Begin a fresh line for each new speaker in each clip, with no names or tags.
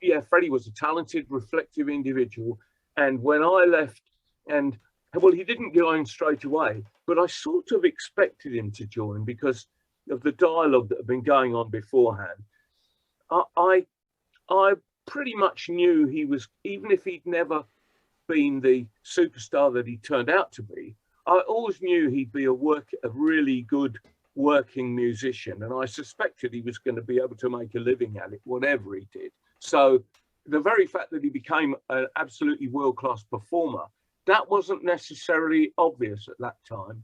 yeah, Freddie was a talented, reflective individual. And when I left, and well, he didn't join straight away, but I sort of expected him to join because of the dialogue that had been going on beforehand. I, I pretty much knew he was, even if he'd never been the superstar that he turned out to be, I always knew he'd be a really good working musician, and I suspected he was going to be able to make a living at it, whatever he did. So the very fact that he became an absolutely world-class performer, that wasn't necessarily obvious at that time.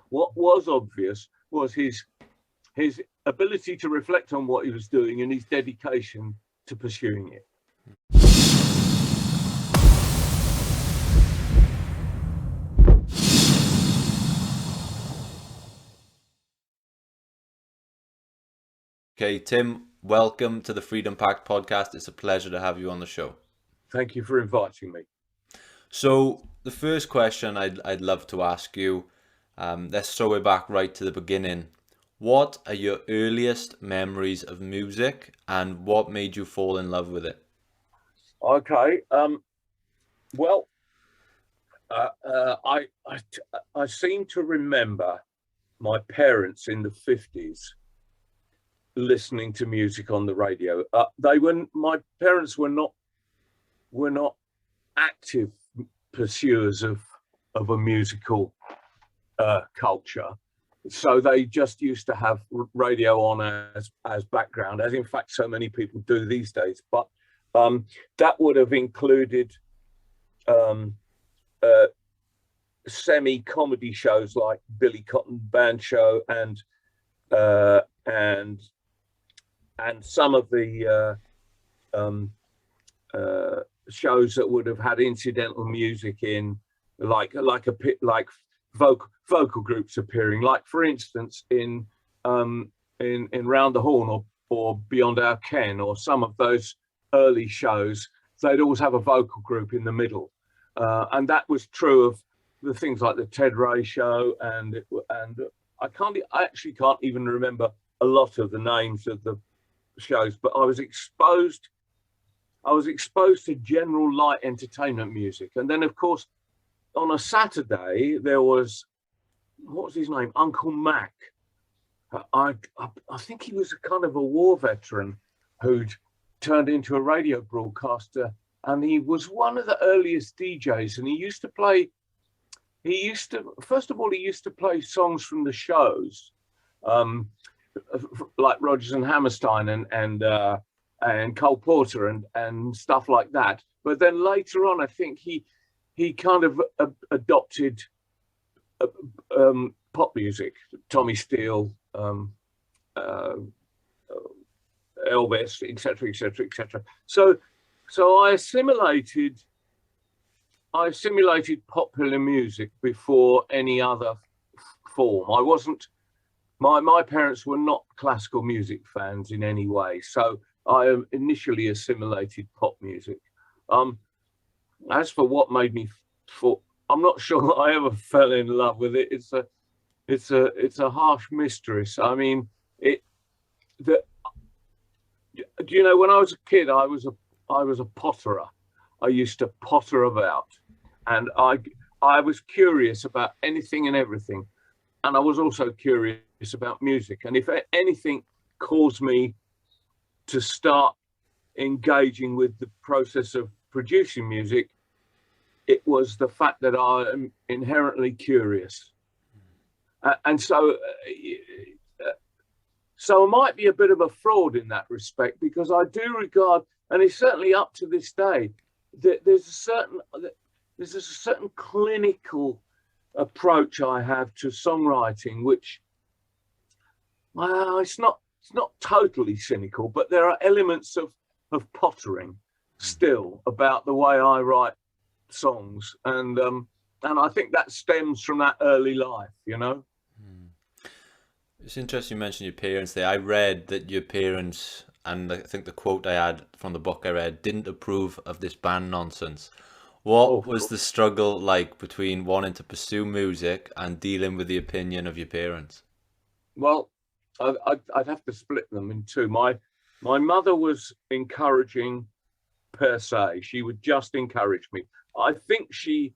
What was obvious was his ability to reflect on what he was doing and his dedication to pursuing it.
Okay, Tim, welcome to the Freedom Pact podcast. It's a pleasure to have you on the show.
Thank you for inviting me.
So the first question I'd love to ask you, let's throw it back right to the beginning. What are your earliest memories of music, and what made you fall in love with it?
Okay. Well, I seem to remember my parents in the 50s listening to music on the radio. My parents were not active pursuers of a musical culture, so they just used to have radio on as background, as in fact so many people do these days. But that would have included semi-comedy shows like Billy Cotton Band Show and some of the shows that would have had incidental music in, like vocal groups appearing, like for instance in Round the Horn or Beyond Our Ken, or some of those early shows. They'd always have a vocal group in the middle, and that was true of the things like the Ted Ray Show, and I actually can't even remember a lot of the names of the shows, but I was exposed to general light entertainment music. And then of course on a Saturday there was, what was his name, Uncle Mac. I think he was a kind of a war veteran who'd turned into a radio broadcaster, and he was one of the earliest DJs, and he used to play songs from the shows, like Rodgers and Hammerstein and Cole Porter and stuff like that. But then later on, I think he kind of adopted pop music, Tommy Steele, Elvis, etc., etc., etc. So I assimilated popular music before any other form. I wasn't. My parents were not classical music fans in any way, so I initially assimilated pop music. As for what made me fall, I'm not sure that I ever fell in love with it. It's a harsh mistress. I mean, do you know, when I was a kid, I was a potterer. I used to potter about, and I was curious about anything and everything, and I was also curious about music. And if anything caused me to start engaging with the process of producing music, it was the fact that I am inherently curious. And so I might be a bit of a fraud in that respect, because I do regard, and it's certainly up to this day, that there's a certain clinical approach I have to songwriting, which, well, it's not totally cynical, but there are elements of pottering still about the way I write songs, and I think that stems from that early life, you know.
It's interesting you mentioned your parents there. I read that your parents, and I think the quote I had from the book I read, didn't approve of this band nonsense. What was the struggle like between wanting to pursue music and dealing with the opinion of your parents?
Well, I'd have to split them in two. My My mother was encouraging per se. She would just encourage me. I think she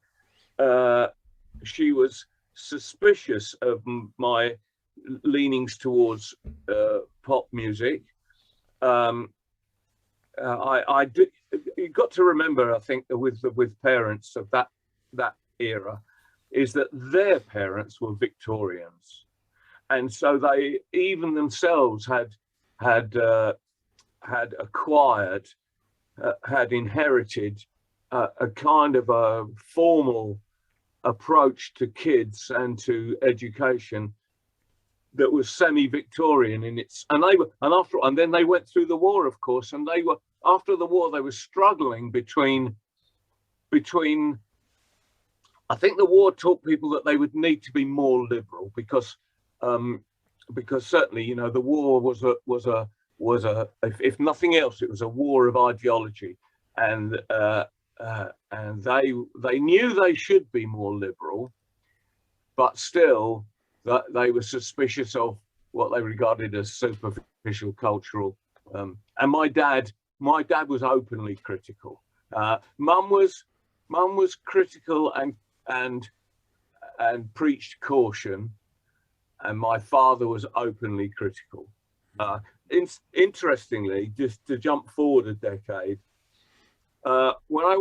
was suspicious of my leanings towards pop music. I did. You got to remember, I think, with parents of that era, is that their parents were Victorians, and so they even themselves had acquired, had inherited a kind of a formal approach to kids and to education that was semi-Victorian in its, and then they went through the war, of course, and they were, after the war, they were struggling between I think the war taught people that they would need to be more liberal because certainly, you know, the war was a if nothing else, it was a war of ideology, and they knew they should be more liberal, but still that they were suspicious of what they regarded as superficial cultural. And my dad was openly critical. Mum was critical and preached caution, and my father was openly critical. Interestingly, just to jump forward a decade, when I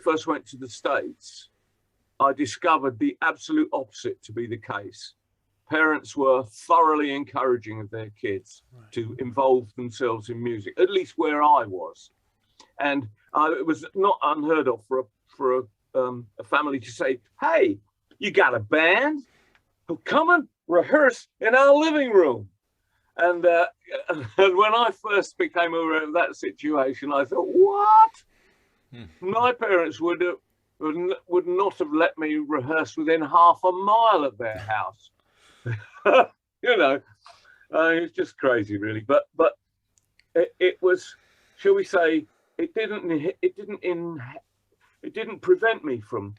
first went to the States, I discovered the absolute opposite to be the case. Parents were thoroughly encouraging of their kids to involve themselves in music, at least where I was. And it was not unheard of for a family to say, "Hey, you got a band? Well, come and rehearse in our living room." And when I first became aware of that situation, I thought, what? My parents would not have let me rehearse within half a mile of their house. You know, it's just crazy, really. But it was, shall we say, it didn't prevent me from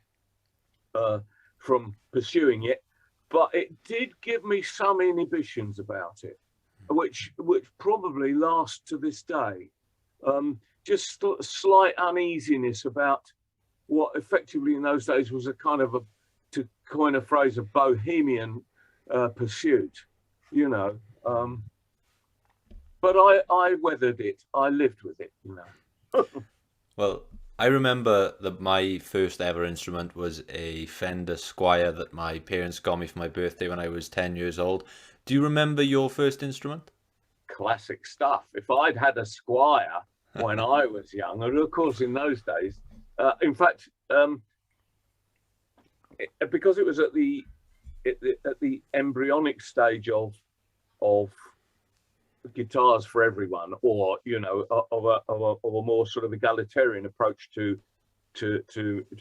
pursuing it, but it did give me some inhibitions about it, which probably last to this day. Just slight uneasiness about what effectively in those days was a kind of to coin a phrase, a bohemian pursuit, you know. But I weathered it. I lived with it, you know.
Well, I remember that my first ever instrument was a Fender Squier that my parents got me for my birthday when I was 10 years old. Do you remember your first instrument?
Classic stuff. If I'd had a Squier when I was young, and of course in those days, in fact, because it was at the embryonic stage of guitars for everyone, or you know, of a more sort of egalitarian approach to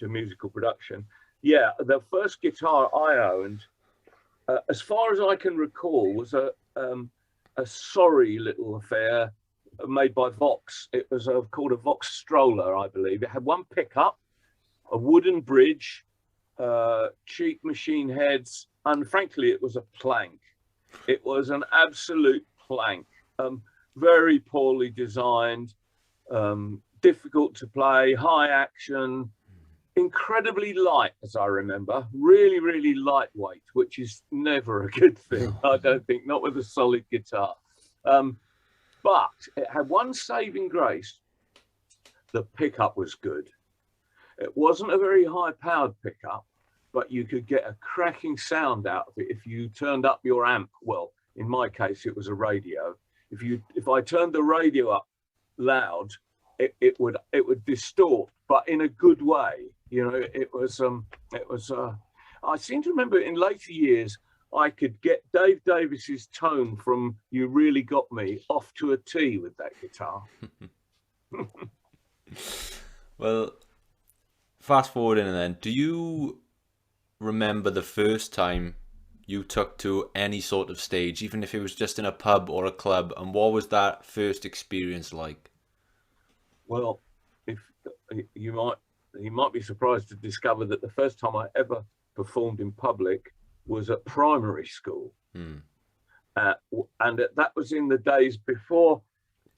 musical production. Yeah, the first guitar I owned, as far as I can recall, was a sorry little affair made by Vox. It was called a Vox Stroller, I believe. It had one pickup, a wooden bridge, cheap machine heads, and frankly, it was a plank. It was an absolute plank. Very poorly designed, difficult to play, high action, incredibly light, as I remember, really, really lightweight, which is never a good thing, I don't think, not with a solid guitar. But it had one saving grace: the pickup was good. It wasn't a very high-powered pickup, but you could get a cracking sound out of it if you turned up your amp. Well, in my case, it was a radio. If I turned the radio up loud, it would distort, but in a good way. You know, it was. I seem to remember in later years I could get Dave Davis's tone from "You Really Got Me" off to a T with that guitar.
Well, fast forwarding and then, do you remember the first time you took to any sort of stage, even if it was just in a pub or a club, and what was that first experience like?
Well, if you might be surprised to discover that the first time I ever performed in public was at primary school. And that was in the days before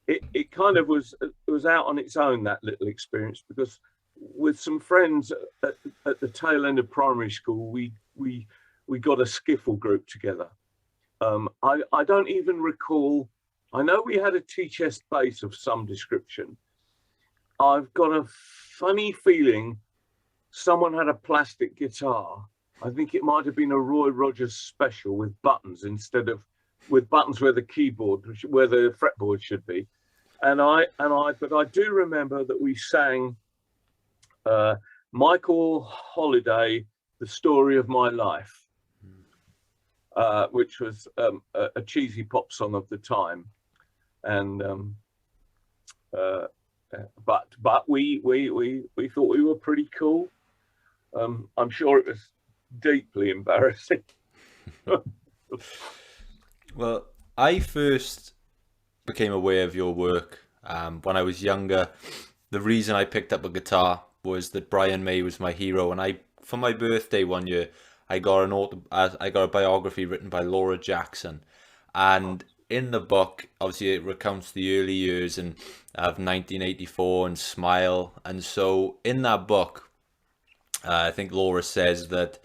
it kind of was out on its own, that little experience, because with some friends at the tail end of primary school, we got a skiffle group together. I don't even recall. I know we had a tea-chest bass of some description. I've got a funny feeling someone had a plastic guitar. I think it might have been a Roy Rogers special with buttons instead of with buttons where the keyboard, where the fretboard should be. But I do remember that we sang Michael Holiday, The Story of My Life, which was a cheesy pop song of the time. And but we thought we were pretty cool. I'm sure it was deeply embarrassing.
Well, I first became aware of your work when I was younger. The reason I picked up a guitar was that Brian May was my hero, and for my birthday one year, I got a biography written by Laura Jackson, and in the book, obviously, it recounts the early years of 1984 and Smile, and so in that book, I think Laura says that,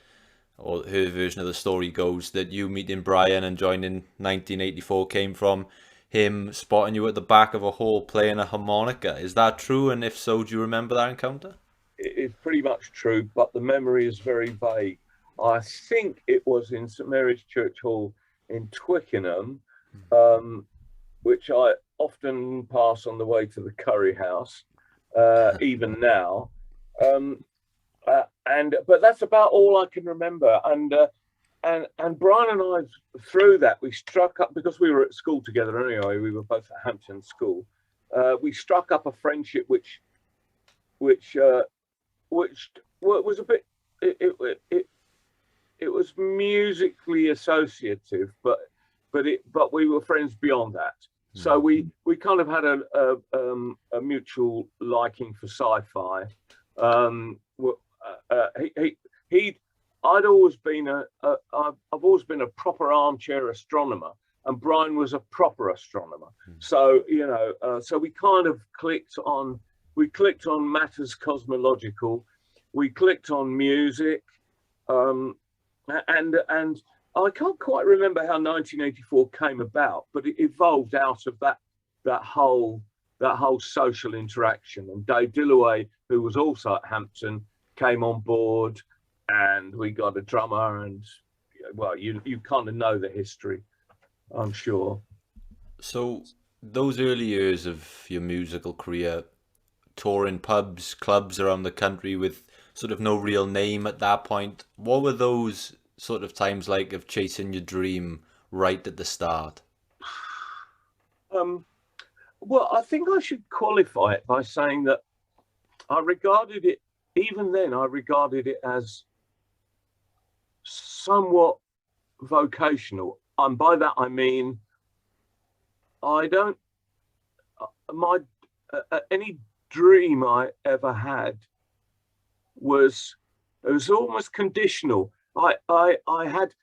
or her version of the story goes, that you meeting Brian and joining 1984 came from him spotting you at the back of a hall playing a harmonica. Is that true? And if so, do you remember that encounter?
It's pretty much true, but the memory is very vague. I think it was in St Mary's Church Hall in Twickenham, which I often pass on the way to the curry house, even now. But that's about all I can remember. And Brian and I, through that, we struck up, because we were at school together anyway. We were both at Hampton School. We struck up a friendship which was a bit. It was musically associative, but we were friends beyond that. So we kind of had a mutual liking for sci-fi. I've always been a proper armchair astronomer, and Brian was a proper astronomer. So so we kind of clicked on matters cosmological. We clicked on music, and I can't quite remember how 1984 came about, but it evolved out of that whole social interaction. And Dave Dillaway, who was also at Hampton, came on board, and we got a drummer. And well, you kind of know the history, I'm sure.
So those early years of your musical career, touring pubs, clubs around the country with sort of no real name at that point, what were those sort of times like of chasing your dream right at the start?
Well, I think I should qualify it by saying that even then I regarded it as somewhat vocational. And by that I mean, any dream I ever had was almost conditional. I had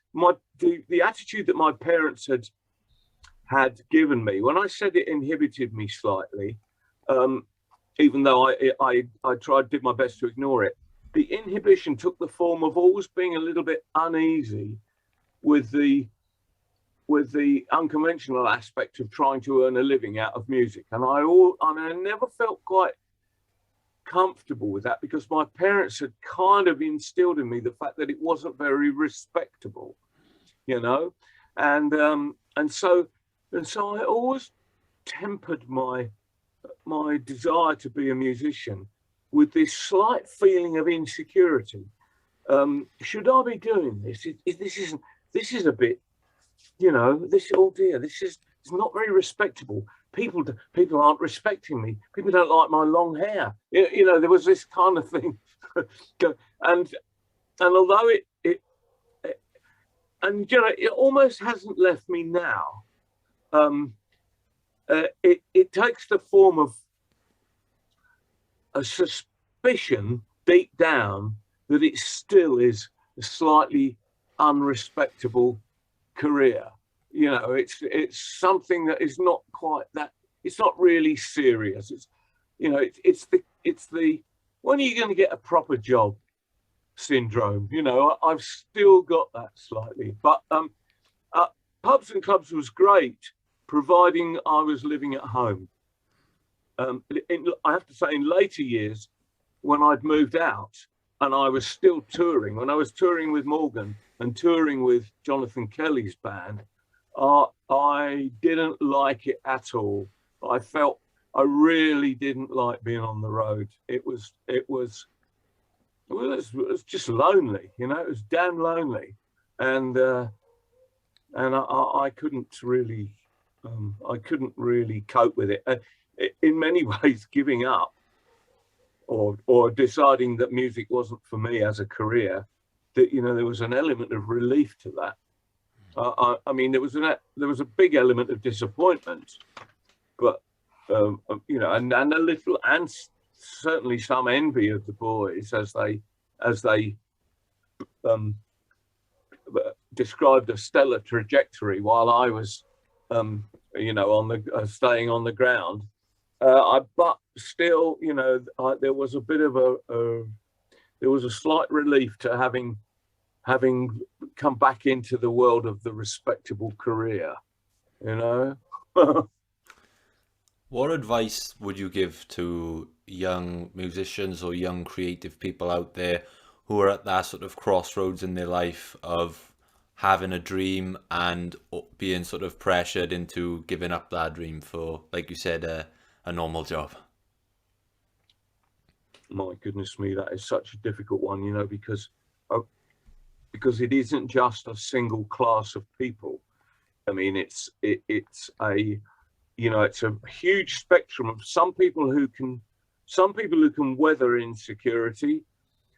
the attitude that my parents had given me. When I said it inhibited me slightly, even though I did my best to ignore it. The inhibition took the form of always being a little bit uneasy with the unconventional aspect of trying to earn a living out of music, and I never felt quite comfortable with that, because my parents had kind of instilled in me the fact that it wasn't very respectable, and so I always tempered my desire to be a musician with this slight feeling of insecurity. Should I be doing this? This is a bit, it's not very respectable. People aren't respecting me. People don't like my long hair. There was this kind of thing, and although it almost hasn't left me now. It takes the form of a suspicion deep down that it still is a slightly unrespectable career. It's something that is not quite that it's not really serious. It's, you know, it's the when are you going to get a proper job syndrome? You know, I've still got that slightly, but pubs and clubs was great, providing I was living at home. I have to say, in later years, when I'd moved out and I was still touring, when I was touring with Morgan and touring with Jonathan Kelly's band, I didn't like it at all. I felt I really didn't like being on the road. It was just lonely, you know. It was damn lonely, and I couldn't really cope with it. In many ways, giving up or deciding that music wasn't for me as a career, that, you know, there was an element of relief to that. I mean, there was a big element of disappointment, but you know, and a little, and certainly some envy of the boys as they described a stellar trajectory while I was, you know, staying on the ground. But still, you know, there was a bit of there was a slight relief to having come back into the world of the respectable career, you know.
What advice would you give to young musicians or young creative people out there who are at that sort of crossroads in their life of having a dream and being sort of pressured into giving up that dream for, like you said, a normal job?
My goodness me, that is such a difficult one, you know, because it isn't just a single class of people. I mean, it's a, you know, it's a huge spectrum of some people who can weather insecurity,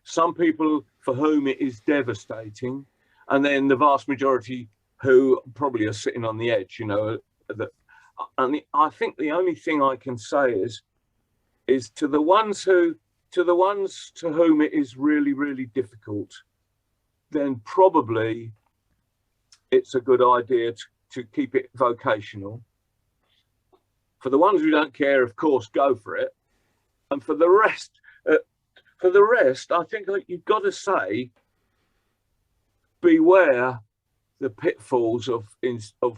some people for whom it is devastating, and then the vast majority who probably are sitting on the edge, you know. And I think the only thing I can say is to the ones to whom it is really, really difficult, then probably it's a good idea to keep it vocational. For the ones who don't care, of course, go for it. And for the rest, I think you've got to say, beware the pitfalls of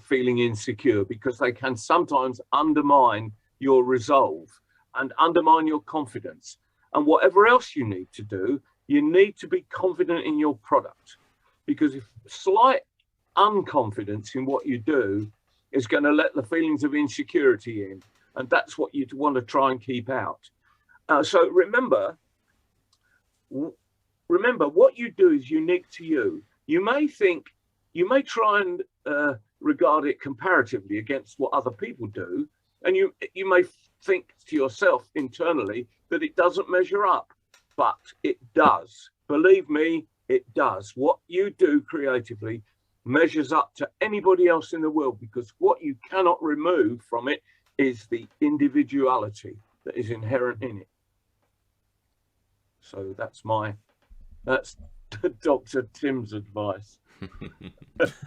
feeling insecure, because they can sometimes undermine your resolve and undermine your confidence. And whatever else you need to do, you need to be confident in your product, because if slight unconfidence in what you do is going to let the feelings of insecurity in, and that's what you'd want to try and keep out. So remember, what you do is unique to you. You may try and regard it comparatively against what other people do, and you may think to yourself internally that it doesn't measure up, but it does. Believe me, it does. What you do creatively measures up to anybody else in the world, because what you cannot remove from it is the individuality that is inherent in it. So that's Dr. Tim's advice.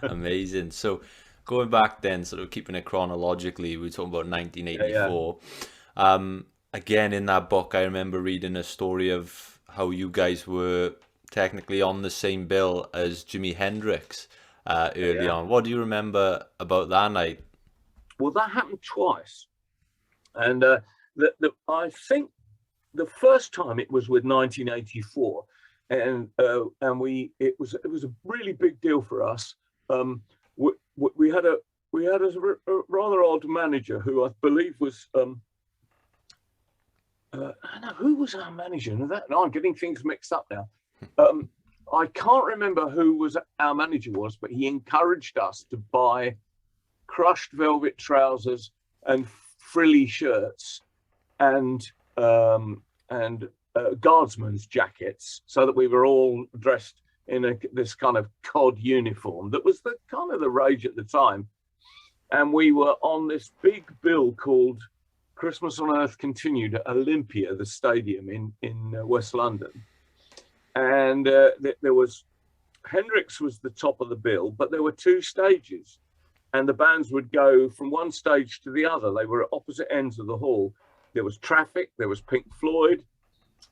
Amazing. So going back then, sort of keeping it chronologically, we were talking about 1984. Yeah. Again, in that book, I remember reading a story of how you guys were technically on the same bill as Jimi Hendrix early on. What do you remember about that night?
Well, that happened twice, and I think the first time it was with 1984, and it was a really big deal for us. We had a rather odd manager who I believe was I don't know who was our manager. No, I'm getting things mixed up now. I can't remember who our manager was, but he encouraged us to buy crushed velvet trousers and frilly shirts and guardsmen's jackets, so that we were all dressed in this kind of cod uniform that was the kind of the rage at the time. And we were on this big bill called Christmas on Earth Continued at Olympia, the stadium in West London. And there was, Hendrix was the top of the bill, but there were two stages. and the bands would go from one stage to the other. They were at opposite ends of the hall. There was Traffic, there was Pink Floyd,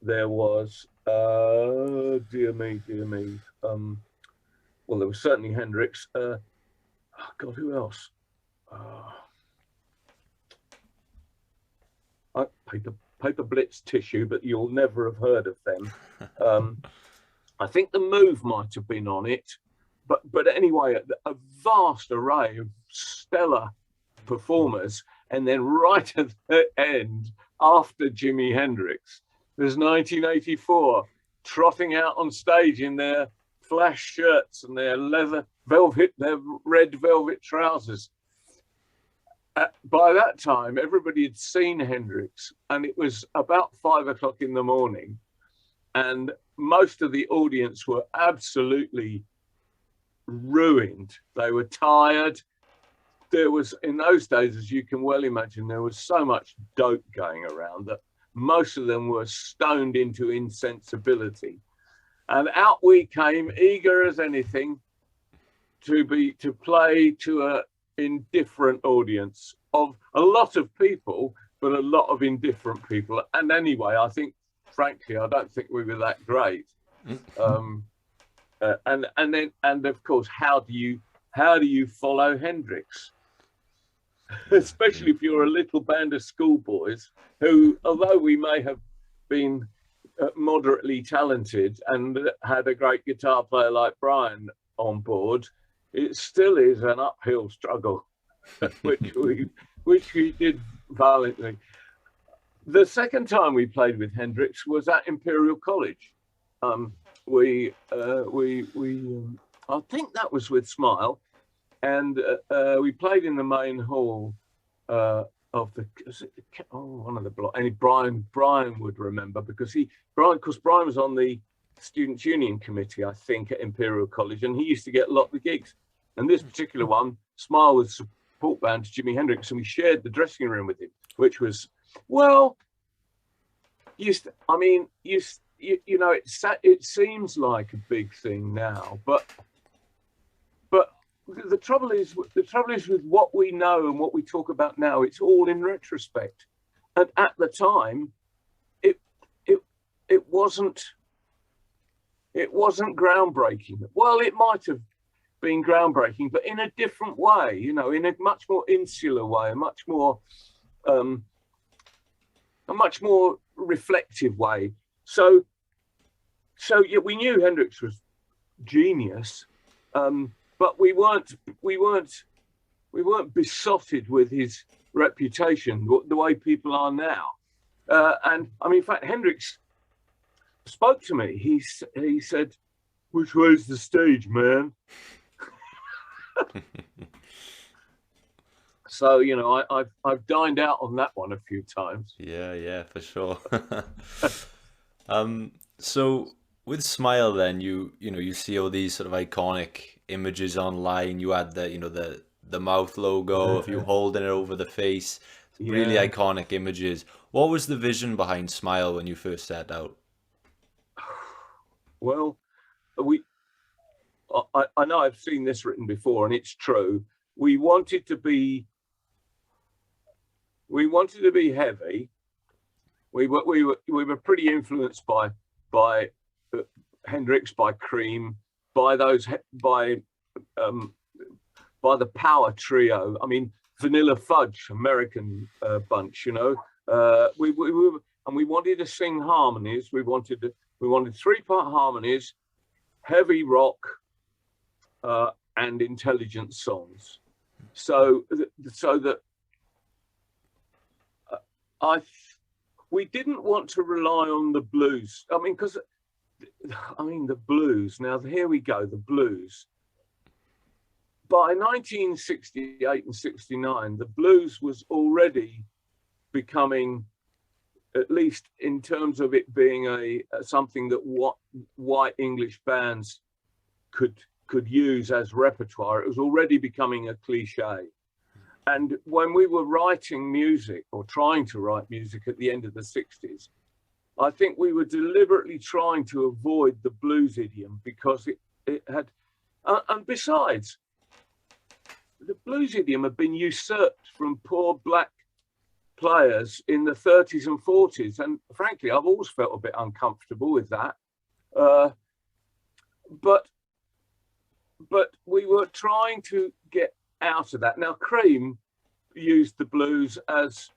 there was, dear me. Well, there was certainly Hendrix. Oh God, who else? Paper Blitz Tissue, but you'll never have heard of them. I think The Move might have been on it, but anyway, a vast array of stellar performers. And then right at the end, after Jimi Hendrix, there's 1984, trotting out on stage in their flash shirts and their their red velvet trousers. By that time, everybody had seen Hendrix, and it was about 5 o'clock in the morning, and most of the audience were absolutely ruined. They were tired. There was, in those days, as you can well imagine, there was so much dope going around that most of them were stoned into insensibility. And out we came, eager as anything, to play to a indifferent audience of a lot of people, but a lot of indifferent people. And anyway, I think, frankly, I don't think we were that great. And of course, how do you follow Hendrix? Especially if you're a little band of schoolboys who, although we may have been moderately talented and had a great guitar player like Brian on board, it still is an uphill struggle, which we did valiantly. The second time we played with Hendrix was at Imperial College. I think that was with Smile, and we played in the main hall of one of the blocks. And Brian would remember because Brian was on the Students' Union Committee, I think, at Imperial College, and he used to get a lot of the gigs. And this particular one, Smile was support band to Jimi Hendrix, and we shared the dressing room with him, which was, well, it seems like a big thing now, but the trouble is with what we know and what we talk about now, it's all in retrospect. And at the time, it wasn't groundbreaking. Well, it might have been groundbreaking, but in a different way, in a much more insular way, a much more reflective way. So yeah, we knew Hendrix was genius, but we weren't besotted with his reputation the way people are now. And I mean, in fact, Hendrix spoke to me. He said, "Which way's the stage, man?" So I've dined out on that one a few times.
Yeah, for sure. So with Smile, then you see all these sort of iconic images online. You had the mouth logo of you holding it over the face. Really iconic images. What was the vision behind Smile when you first set out?
Well, I know I've seen this written before, and it's true. We wanted to be heavy. We were pretty influenced by Hendrix, by Cream, by the Power Trio. I mean, Vanilla Fudge, American bunch. We wanted to sing harmonies. We wanted 3-part harmonies, heavy rock, and intelligent songs. So that we didn't want to rely on the blues. The blues. Now here we go. The blues. By 1968 and 69, the blues was already becoming, at least in terms of it being something that white English bands could use as repertoire. It was already becoming a cliche. And when we were writing music or trying to write music at the end of the 60s, I think we were deliberately trying to avoid the blues idiom because it had, and besides, the blues idiom had been usurped from poor black players in the 30s and 40s, and frankly, I've always felt a bit uncomfortable with that. But we were trying to get out of that. Now, Cream used the blues as,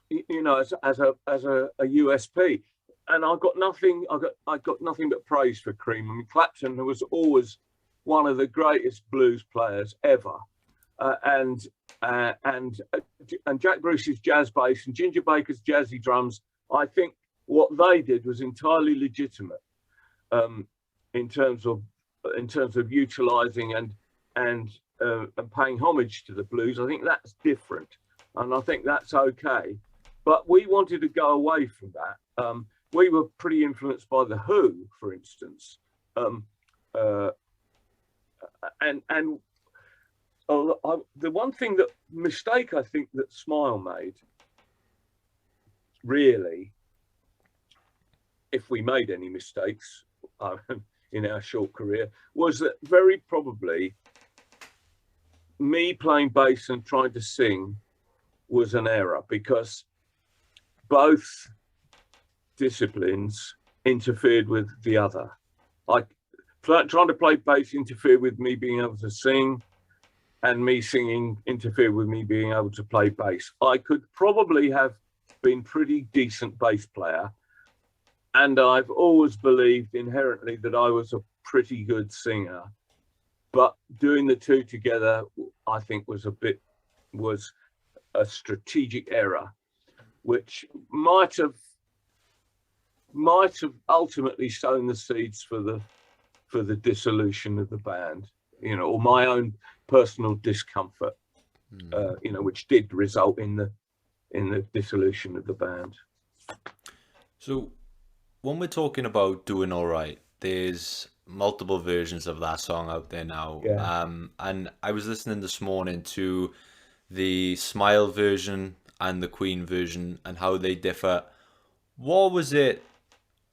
you know, as a USP, and I got nothing but praise for Cream. I mean, Clapton was always one of the greatest blues players ever, and Jack Bruce's jazz bass and Ginger Baker's jazzy drums. I think what they did was entirely legitimate in terms of utilising and paying homage to the blues. I think that's different, and I think that's okay. But we wanted to go away from that. We were pretty influenced by The Who, for instance, and the one mistake I think that Smile made, really, if we made any mistakes in our short career, was that very probably me playing bass and trying to sing was an error, because both disciplines interfered with the other. Trying to play bass interfered with me being able to sing, and me singing interfered with me being able to play bass. I could probably have been pretty decent bass player, and I've always believed inherently that I was a pretty good singer, but doing the two together, I think was a strategic error, which might have ultimately sown the seeds for the dissolution of the band, you know, or my own personal discomfort, you know, which did result in the dissolution of the band.
So when we're talking about Doing All Right, there's multiple versions of that song out there now.
Yeah.
And I was listening this morning to the Smile version and the Queen version and how they differ. What was it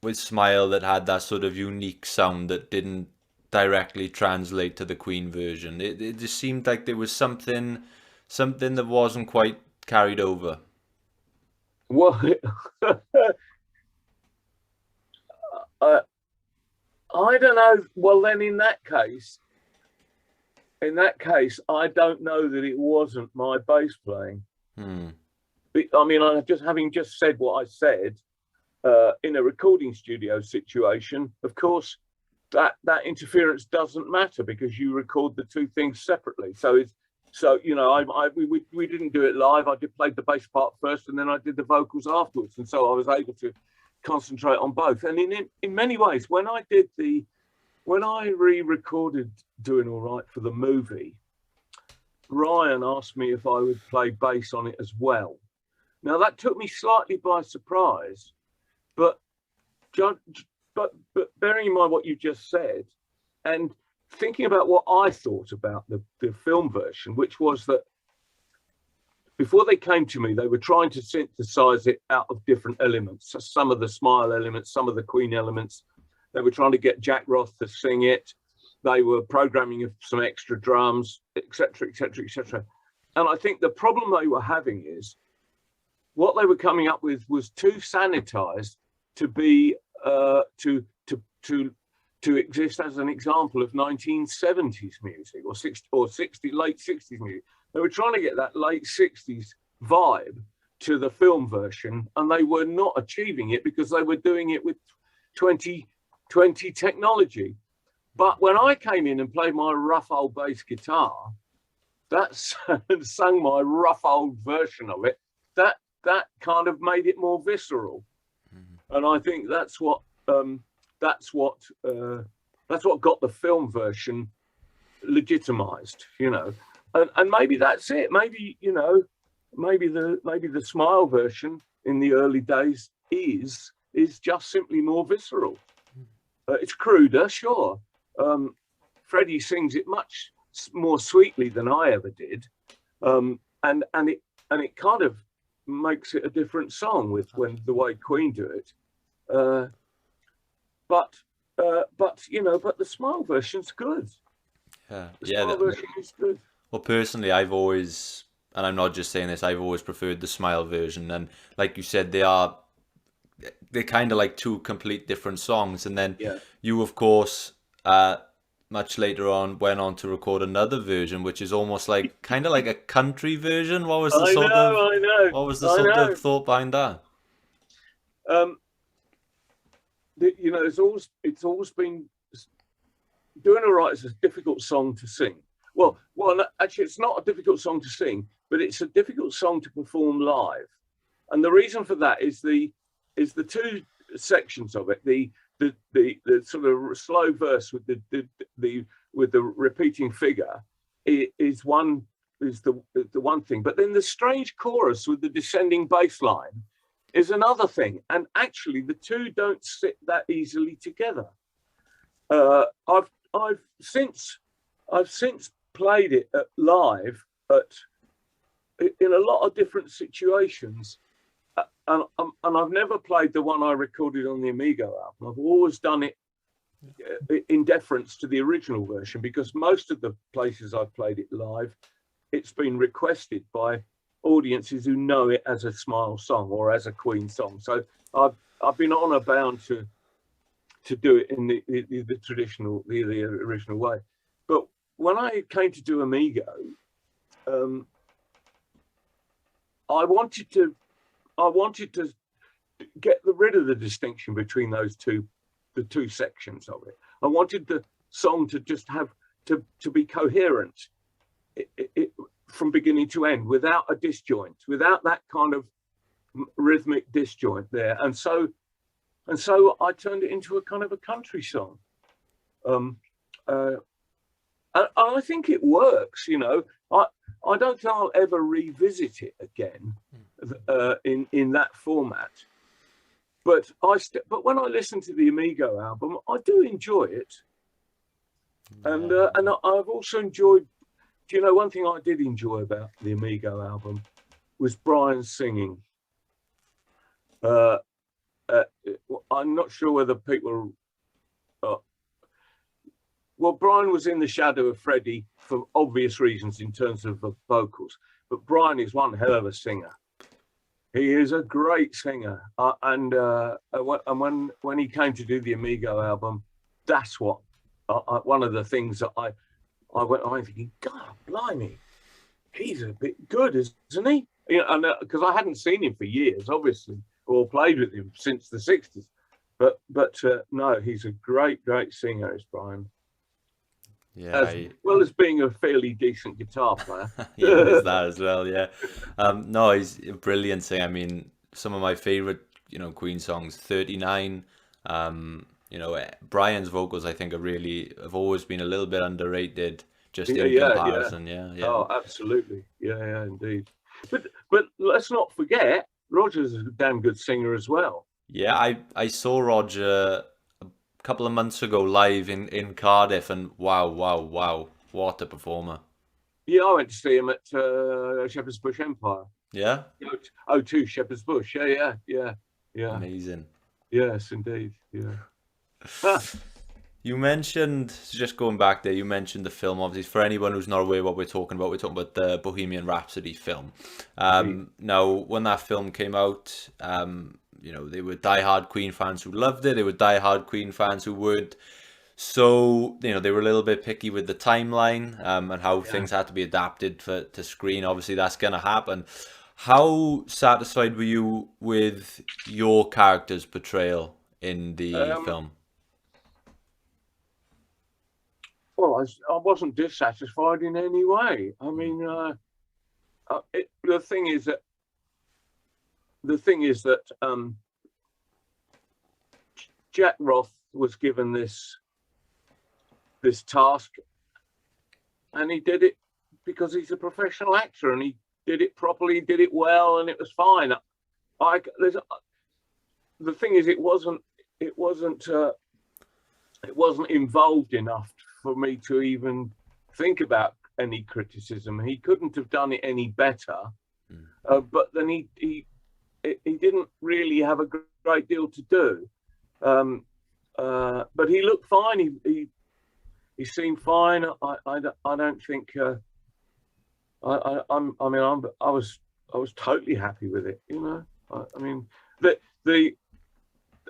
with Smile that had that sort of unique sound that didn't directly translate to the Queen version? It just seemed like there was something that wasn't quite carried over.
Well, I don't know. Well, then in that case, I don't know that it wasn't my bass playing. I mean, having just said what I said, in a recording studio situation, of course, that interference doesn't matter because you record the two things separately. So you know, we didn't do it live. I played the bass part first, and then I did the vocals afterwards, and so I was able to concentrate on both. And in many ways, when I re-recorded Doing All Right for the movie, Ryan asked me if I would play bass on it as well. Now that took me slightly by surprise, but bearing in mind what you just said, and thinking about what I thought about the film version, which was that before they came to me, they were trying to synthesize it out of different elements. So some of the Smile elements, some of the Queen elements. They were trying to get Jack Roth to sing it. They were programming some extra drums, etc., etc., etc. And I think the problem they were having is what they were coming up with was too sanitized to be to exist as an example of 1970s music or late 60s music. They were trying to get that late 60s vibe to the film version, and they were not achieving it because they were doing it with 2020 technology. But when I came in and played my rough old bass guitar, and sung my rough old version of it, that kind of made it more visceral. And I think that's what got the film version legitimized, you know. And maybe that's it. Maybe, you know, maybe the Smile version in the early days is just simply more visceral. It's cruder, sure. Freddie sings it much more sweetly than I ever did, and it kind of makes it a different song with the way Queen do it. But you know, but the Smile version's good. The Smile version is good.
Well, personally, I've always, and I'm not just saying this, I've always preferred the Smile version. And like you said, they're kind of like two complete different songs. And then
Yeah.
you, of course, uh, much later on went on to record another version, which is almost like kind of like a country version.
I know, I know,
What was the
I
sort of
know.
thought behind that?
Um, you know, it's always been doing all right is a difficult song to sing. Well, no, actually, it's not a difficult song to sing, but it's a difficult song to perform live. And the reason for that is the two sections of it. The sort of slow verse with the repeating figure is the one thing, but then the strange chorus with the descending bass line is another thing. And actually, the two don't sit that easily together. I've since played it live in a lot of different situations, and I've never played the one I recorded on the Amigo album. I've always done it in deference to the original version, because most of the places I've played it live, it's been requested by audiences who know it as a Smile song or as a Queen song. So I've been honor bound to do it in the traditional, the original way. But when I came to do Amigo, I wanted to get rid of the distinction between the two sections of it. I wanted the song to just have to be coherent from beginning to end, without a disjoint, without that kind of rhythmic disjoint there. And so I turned it into a kind of a country song. And I think it works, you know. I don't think I'll ever revisit it again in that format. But when I listen to the Amigo album, I do enjoy it. And I've also enjoyed, do you know, one thing I did enjoy about the Amigo album was Brian's singing. I'm not sure whether people. Well, Brian was in the shadow of Freddie for obvious reasons in terms of the vocals, but Brian is one hell of a singer. He is a great singer, and when he came to do the Amigo album, that's what one of the things that I went thinking, God, blimey, he's a bit good, isn't he? You know, because I hadn't seen him for years, obviously, or played with him since the '60s. But no, he's a great singer, is Brian.
Yeah,
As well as being a fairly decent guitar player.
yeah, there's that as well. Yeah, no, he's a brilliant singer. I mean, some of my favorite, Queen songs, 39. Brian's vocals, I think, have always been a little bit underrated, just in comparison. Yeah.
Oh, absolutely. Yeah, indeed. But let's not forget, Roger's a damn good singer as well.
Yeah, I saw Roger a couple of months ago live in Cardiff, and wow, what a performer.
Yeah, I went to see him at Shepherd's Bush Empire.
Yeah?
O2 Shepherd's Bush. Yeah.
Amazing.
Yes, indeed. Yeah.
You mentioned, just going back there, you mentioned the film, obviously. For anyone who's not aware what we're talking about the Bohemian Rhapsody film. Now, when that film came out, they were diehard Queen fans who loved it. They were diehard Queen fans who weren't. So, they were a little bit picky with the timeline and how things had to be adapted to screen. Obviously, that's going to happen. How satisfied were you with your character's portrayal in the film?
Well, I wasn't dissatisfied in any way. I mean, the thing is that Jack Roth was given this task, and he did it because he's a professional actor, and he did it properly, did it well, and it was fine. The thing is, it wasn't involved enough for me to even think about any criticism. He couldn't have done it any better, but then he didn't really have a great deal to do. But he looked fine. He seemed fine. I don't think I was totally happy with it. You know, I mean, the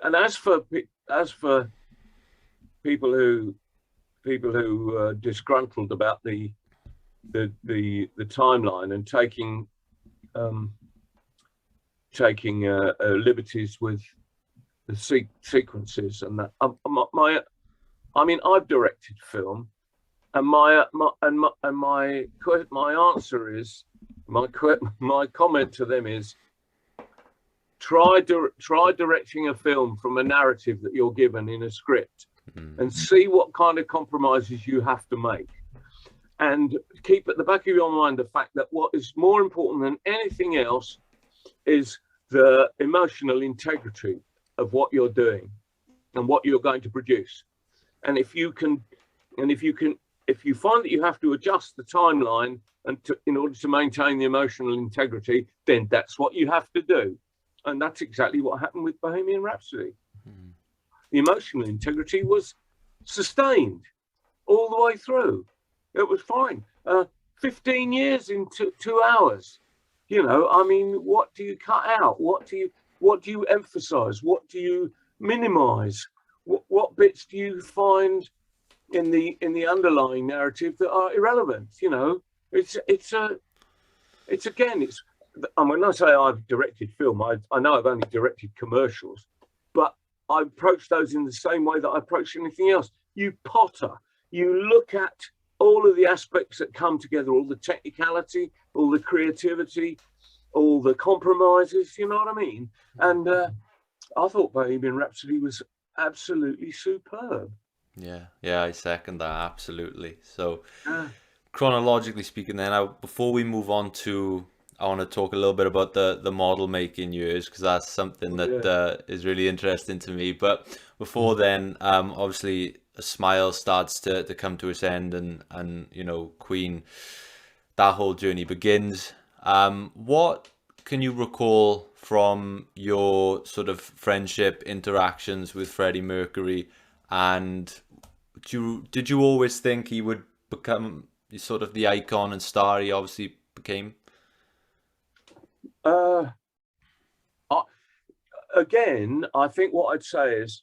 and as for people who are disgruntled about the timeline and um, taking liberties with the sequences and that. I mean, I've directed film, and my answer is my comment to them is try directing a film from a narrative that you're given in a script, and see what kind of compromises you have to make. And keep at the back of your mind the fact that what is more important than anything else is the emotional integrity of what you're doing and what you're going to produce. And if you find that you have to adjust the timeline in order to maintain the emotional integrity, then that's what you have to do. And that's exactly what happened with Bohemian Rhapsody. The emotional integrity was sustained all the way through. It was fine. 15 years in 2 hours. You know, I mean, what do you cut out? What do you emphasize? What do you minimize? What bits do you find in the underlying narrative that are irrelevant? You know, and when I say I've directed film, I know I've only directed commercials, but I approach those in the same way that I approach anything else. You potter, you look at all of the aspects that come together, all the technicality, all the creativity, all the compromises, you know what I mean? And I thought Bohemian Rhapsody was absolutely superb.
Yeah, I second that, absolutely. So, chronologically speaking, then, before we move on to, I want to talk a little bit about the model making years, because that's something that is really interesting to me. But before then, obviously, A Smile starts to come to its end, and you know, Queen, that whole journey begins. What can you recall from your sort of friendship interactions with Freddie Mercury, and did you always think he would become sort of the icon and star he obviously became?
Again, I think what I'd say is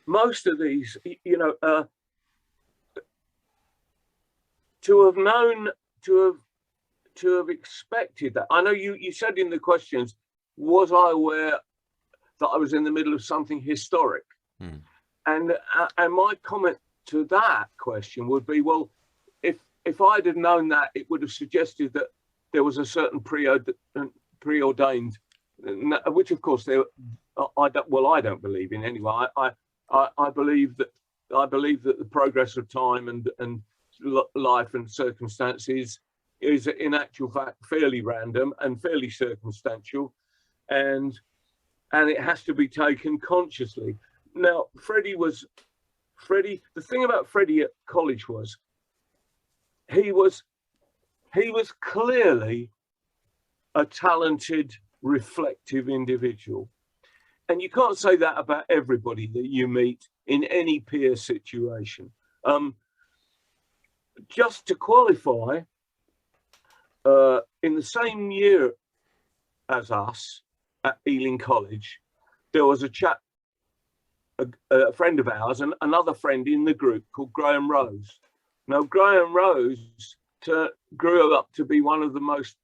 most of these, you know, to have known, to have expected that. I know you said in the questions, was I aware that I was in the middle of something historic? And my comment to that question would be, well, if I'd have known that, it would have suggested that there was a certain preordained, which of course I don't believe in anyway. I believe that the progress of time and life and circumstances is in actual fact fairly random and fairly circumstantial, and it has to be taken consciously. Now, Freddie, the thing about Freddie at college was he was clearly a talented, reflective individual. And you can't say that about everybody that you meet in any peer situation. Just to qualify, in the same year as us at Ealing College, there was a chap, a friend of ours, and another friend in the group called Graham Rose. Now, Graham Rose grew up to be one of the most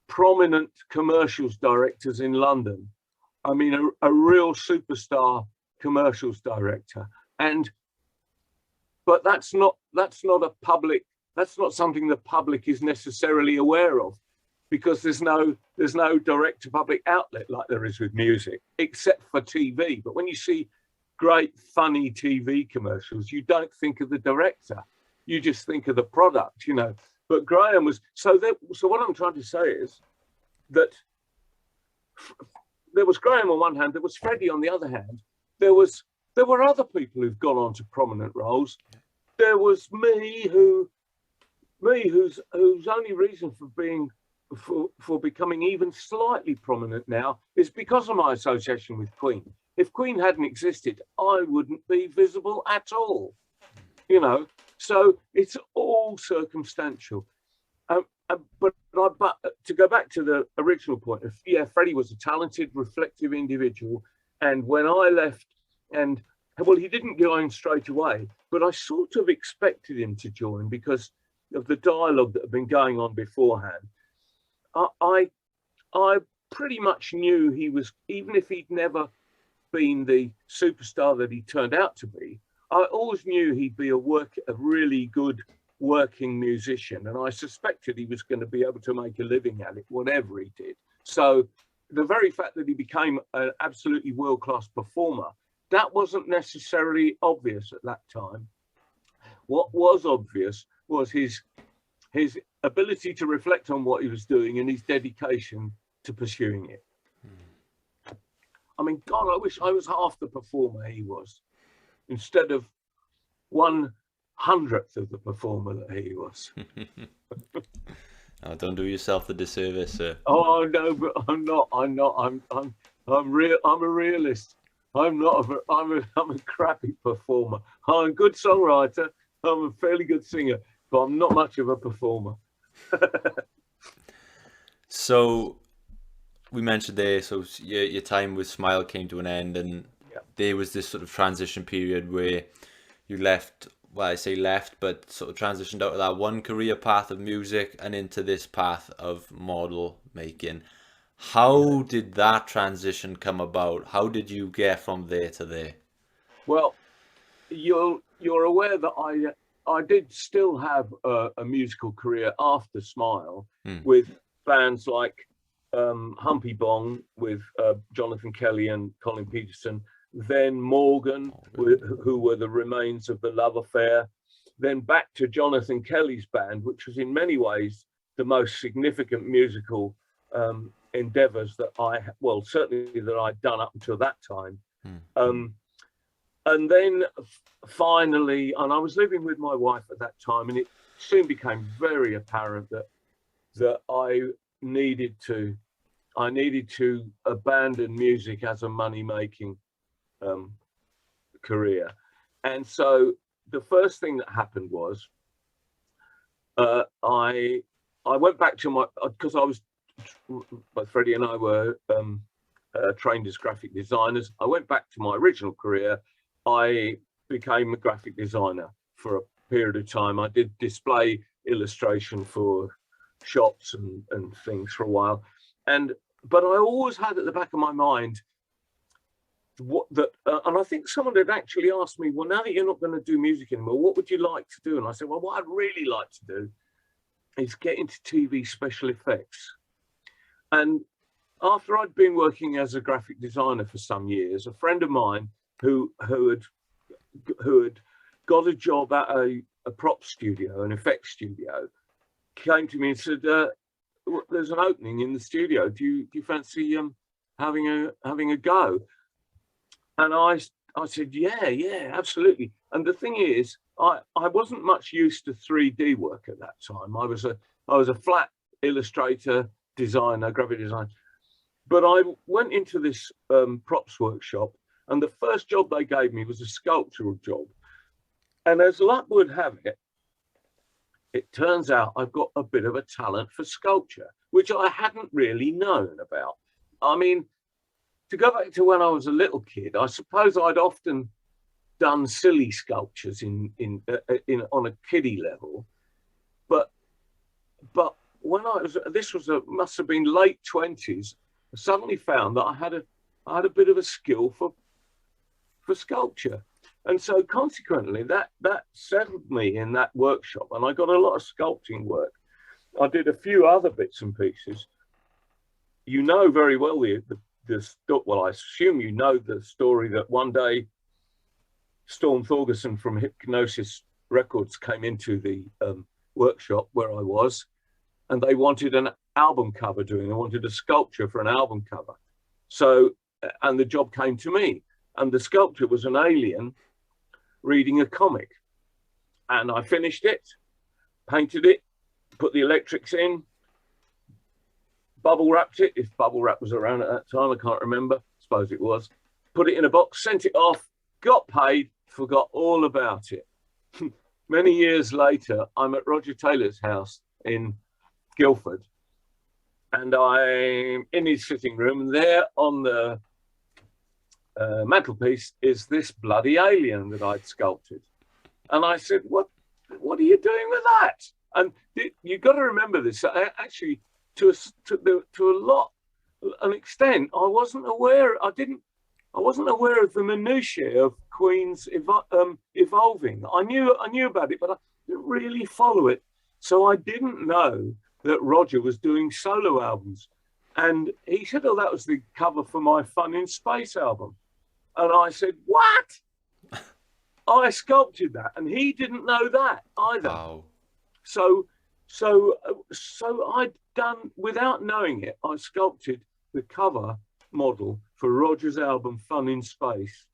prominent commercials directors in London. I mean, a real superstar commercials director. But that's not something the public is necessarily aware of, because there's no direct to public outlet like there is with music, except for TV. But when you see great funny TV commercials, you don't think of the director, you just think of the product, you know. But Graham was so what I'm trying to say is that there was Graham on one hand, there was Freddie on the other hand. There were other people who've gone on to prominent roles. There was me whose only reason for becoming even slightly prominent now is because of my association with Queen. If Queen hadn't existed, I wouldn't be visible at all, you know. So it's all circumstantial. But to go back to the original point, yeah, Freddie was a talented, reflective individual. And when I left, and well, he didn't join straight away, but I sort of expected him to join because of the dialogue that had been going on beforehand. I pretty much knew he was, even if he'd never been the superstar that he turned out to be, I always knew he'd be a really good working musician, and I suspected he was going to be able to make a living at it, whatever he did. So the very fact that he became an absolutely world-class performer, that wasn't necessarily obvious at that time. What was obvious was his ability to reflect on what he was doing and his dedication to pursuing it. I mean, God, I wish I was half the performer he was, instead of 1/100th of the performer that he was.
Oh, don't do yourself the disservice, sir.
Oh no, but I'm not. I'm a realist. I'm a crappy performer. I'm a good songwriter. I'm a fairly good singer, but I'm not much of a performer.
So we mentioned there, so your time with Smile came to an end, and there was this sort of transition period where you left, well, I say left, but sort of transitioned out of that one career path of music and into this path of model making. How did that transition come about? How did you get from there to there?
Well, you're aware that I did still have a musical career after Smile, with bands like Humpy Bong with Jonathan Kelly and Colin Peterson, then Morgan, who were the remains of the Love Affair, then back to Jonathan Kelly's band, which was in many ways the most significant musical endeavors that certainly that I'd done up until that time. And then finally, and I was living with my wife at that time, and it soon became very apparent that I needed to abandon music as a money-making career. And so the first thing that happened was I went back to because both Freddie and I were trained as graphic designers. I went back to my original career. I became a graphic designer for a period of time. I did display illustration for shops and things for a while. But I always had at the back of my mind and I think someone had actually asked me, well, now that you're not going to do music anymore, what would you like to do? And I said, well, what I'd really like to do is get into TV special effects. And after I'd been working as a graphic designer for some years, a friend of mine who had got a job at a prop studio, an effects studio, came to me and said, there's an opening in the studio. Do you fancy having a go? And I said, yeah, absolutely. And the thing is, I wasn't much used to 3D work at that time. I was a flat illustrator, designer, graphic designer. But I went into this props workshop, and the first job they gave me was a sculptural job. And as luck would have it, it turns out I've got a bit of a talent for sculpture, which I hadn't really known about. I mean, to go back to when I was a little kid, I suppose I'd often done silly sculptures on a kiddie level, but when must have been late 20s, I suddenly found that I had a bit of a skill for sculpture. And so consequently, that settled me in that workshop, and I got a lot of sculpting work. I did a few other bits and pieces. You know very well well, I assume you know the story that one day Storm Thorgerson from Hypnosis Records came into the workshop where I was, and they wanted an album cover doing. They wanted a sculpture for an album cover. So, and the job came to me, and the sculpture was an alien reading a comic. And I finished it, painted it, put the electrics in, bubble wrapped it, if bubble wrap was around at that time, I can't remember, suppose it was, put it in a box, sent it off, got paid, forgot all about it. Many years later, I'm at Roger Taylor's house in Guildford, and I'm in his sitting room, and there on the mantelpiece is this bloody alien that I'd sculpted. And I said, what are you doing with that? And you've got to remember this. Actually, to an extent, I wasn't aware. I wasn't aware of the minutiae of Queen's evolving. I knew about it, but I didn't really follow it. So I didn't know that Roger was doing solo albums. And he said, oh, that was the cover for my Fun in Space album. And I said, what? I sculpted that, and he didn't know that either.
Wow.
So I'd done, without knowing it, I sculpted the cover model for Roger's album Fun in Space,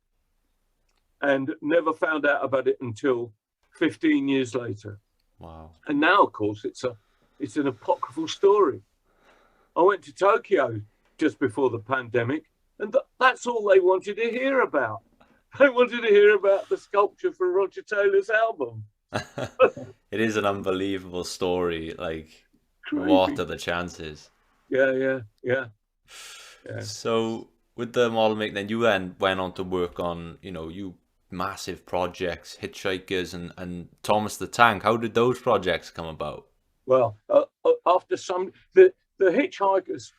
and never found out about it until 15 years later.
Wow. And
now, of course, it's an apocryphal story. I went to Tokyo just before the pandemic, and that's all they wanted to hear about. They wanted to hear about the sculpture for Roger Taylor's album.
It is an unbelievable story. Like,
Crazy.
What are the chances?
Yeah.
So with the model making, then you went on to work on, you massive projects, Hitchhikers and Thomas the Tank. How did those projects come about?
Well, after the Hitchhikers,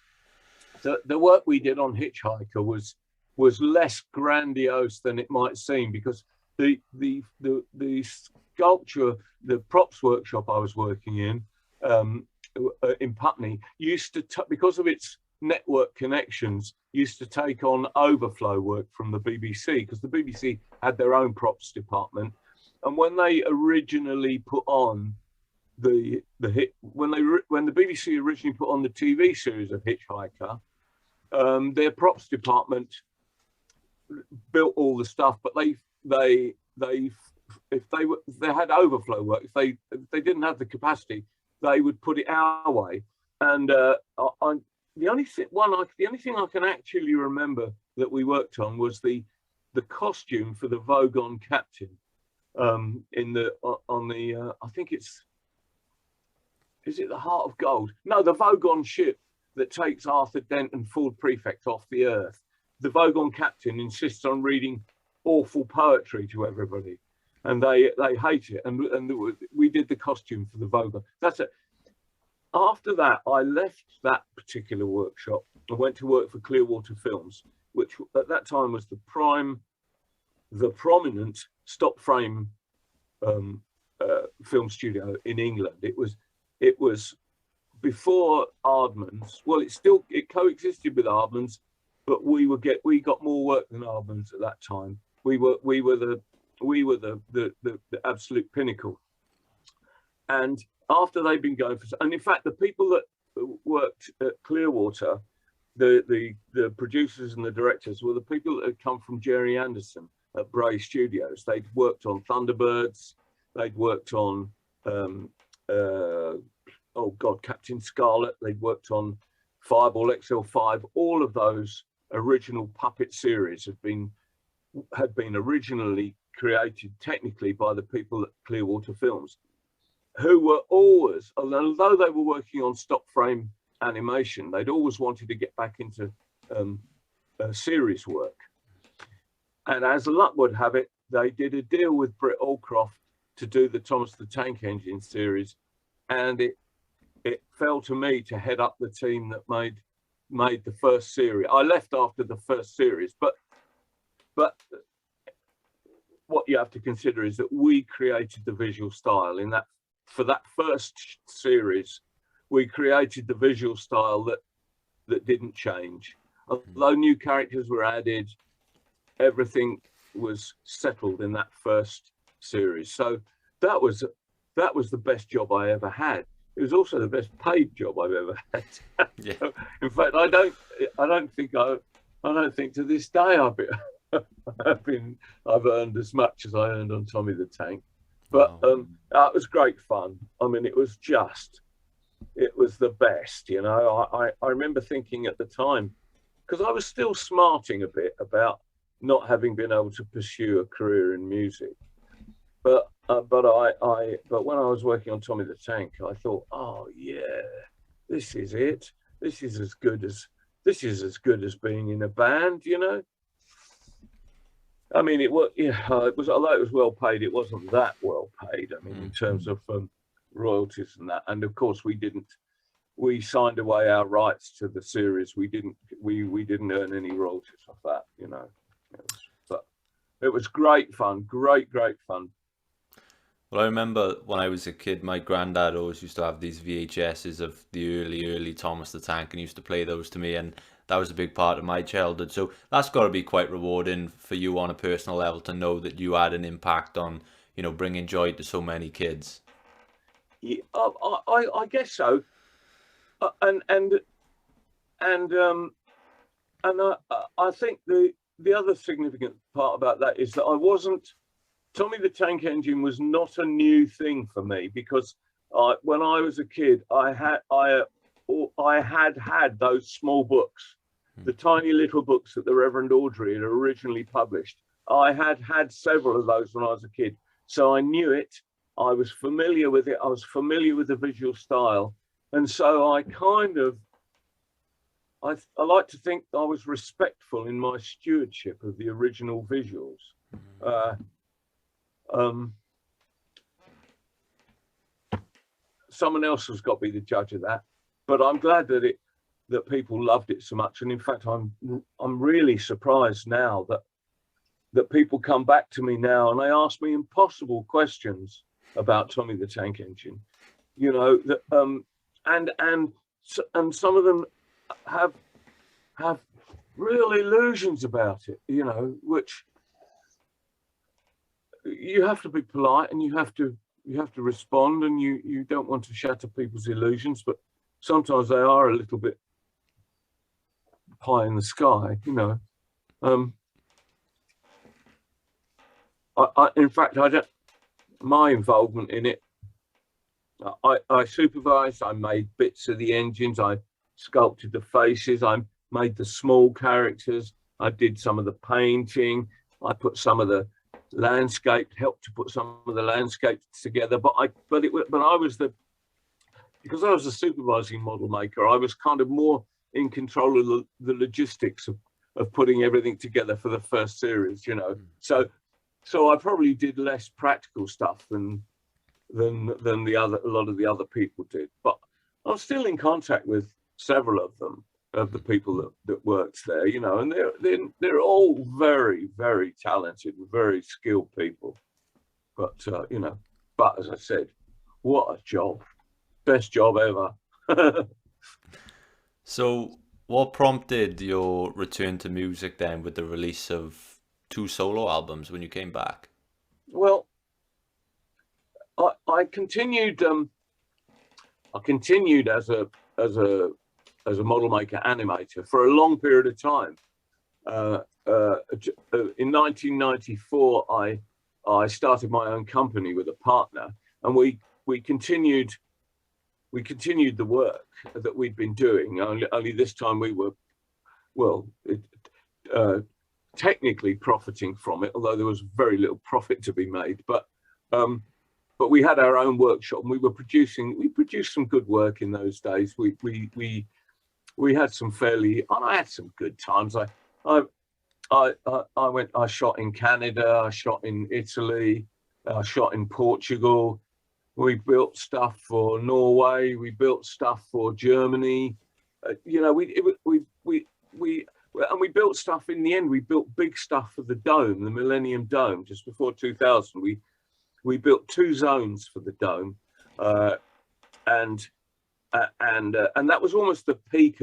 the work we did on Hitchhiker was less grandiose than it might seem, because the sculpture, the props workshop I was working in Putney, used to, because of its network connections, used to take on overflow work from the BBC, because the BBC had their own props department. And when they originally put on when the BBC originally put on the TV series of Hitchhiker, their props department built all the stuff, but they had overflow work. If they didn't have the capacity, they would put it our way. And the only thing I can actually remember that we worked on was the costume for the Vogon captain on the I think is it the Heart of Gold? No, the Vogon ship that takes Arthur Dent and Ford Prefect off the Earth. The Vogon captain insists on reading awful poetry to everybody, and they hate it. And we did the costume for the Vogon. That's it. After that, I left that particular workshop and went to work for Clearwater Films, which at that time was the prominent stop frame film studio in England. It was before Aardman's. Well, it coexisted with Aardman's, but we got more work than Aardman's at that time. We were the absolute pinnacle. And after they'd been going and in fact, the people that worked at Clearwater, the producers and the directors, were the people that had come from Jerry Anderson at Bray Studios. They'd worked on Thunderbirds. They'd worked on Captain Scarlet. They'd worked on Fireball XL5. All of those original puppet series had been originally created technically by the people at Clearwater Films, who were always, although they were working on stop frame animation, they'd always wanted to get back into series work. And as luck would have it, they did a deal with Britt Allcroft to do the Thomas the Tank Engine series, and it fell to me to head up the team that made the first series. I left after the first series, but what you have to consider is that we created the visual style for that first series. We created the visual style that didn't change. Although new characters were added, everything was settled in that first series. So that was the best job I ever had. It was also the best paid job I've ever had.
Yeah.
In fact, I don't think to this day I've earned as much as I earned on Tommy the Tank. But it was great fun. I mean, it was the best, you know. I remember thinking at the time, because I was still smarting a bit about not having been able to pursue a career in music. But when I was working on Tommy the Tank, I thought, oh yeah, this is it. This is as good as being in a band, you know. I mean, it was, yeah, it was, although it was well paid, it wasn't that well paid. I mean, in terms of royalties and that. And of course, we signed away our rights to the series. We didn't earn any royalties off that, you know. But it was great fun, great fun.
Well, I remember when I was a kid, my granddad always used to have these VHSs of the early Thomas the Tank, and he used to play those to me, and that was a big part of my childhood. So that's got to be quite rewarding for you on a personal level to know that you had an impact on, bringing joy to so many kids.
Yeah, I guess so. And I think the other significant part about that is that Tommy the Tank Engine was not a new thing for me, because when I was a kid, I had those small books, the tiny little books that the Reverend Audrey had originally published. I had several of those when I was a kid, so I knew it. I was familiar with it. I was familiar with the visual style, and so I like to think I was respectful in my stewardship of the original visuals. Someone else has got to be the judge of that, but I'm glad that people loved it so much. And in fact, I'm really surprised now that people come back to me now and they ask me impossible questions about Tommy the Tank Engine, you know, that and some of them have real illusions about it, you know, which you have to be polite and you have to respond, and you don't want to shatter people's illusions, but sometimes they are a little bit pie in the sky, you know. In fact, my involvement in it, I supervised, I made bits of the engines, I sculpted the faces, I made the small characters, I did some of the painting, I put some of the helped to put some of the landscapes together. Because I was the supervising model maker, I was kind of more in control of the logistics of putting everything together for the first series, you know. So I probably did less practical stuff than a lot of the other people did. But I'm still in contact with several of the people that worked there, you know, and they're all very, very talented, very skilled people. But you know, but as I said, what a job, best job ever.
So what prompted your return to music then, with the release of 2 solo albums when you came back?
Well, I continued as a model maker animator for a long period of time. In 1994, I started my own company with a partner, and we continued the work that we'd been doing. Only this time we were, technically profiting from it, although there was very little profit to be made. But we had our own workshop, and we produced some good work in those days. We had some I had some good times. I shot in Canada, I shot in Italy, I shot in Portugal. We built stuff for Norway, we built stuff for Germany. You know, and we built stuff in the end. We built big stuff for the Dome, the Millennium Dome, just before 2000. We built 2 zones for the Dome, and that was almost the peak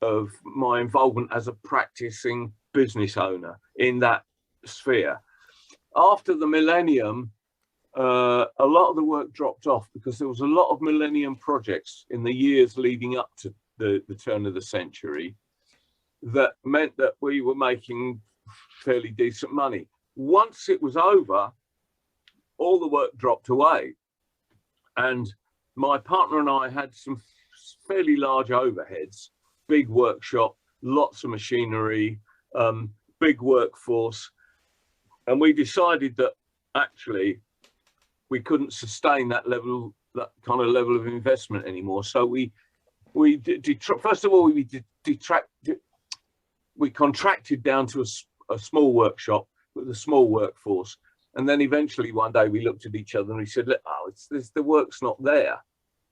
of my involvement as a practicing business owner in that sphere. After the Millennium, a lot of the work dropped off because there was a lot of Millennium projects in the years leading up to the turn of the century that meant that we were making fairly decent money. Once it was over, all the work dropped away, and my partner and I had some fairly large overheads, big workshop, lots of machinery, big workforce, and we decided that actually we couldn't sustain that kind of level of investment anymore. So we first of all, we contracted down to a small workshop with a small workforce. And then eventually one day we looked at each other and we said, the work's not there.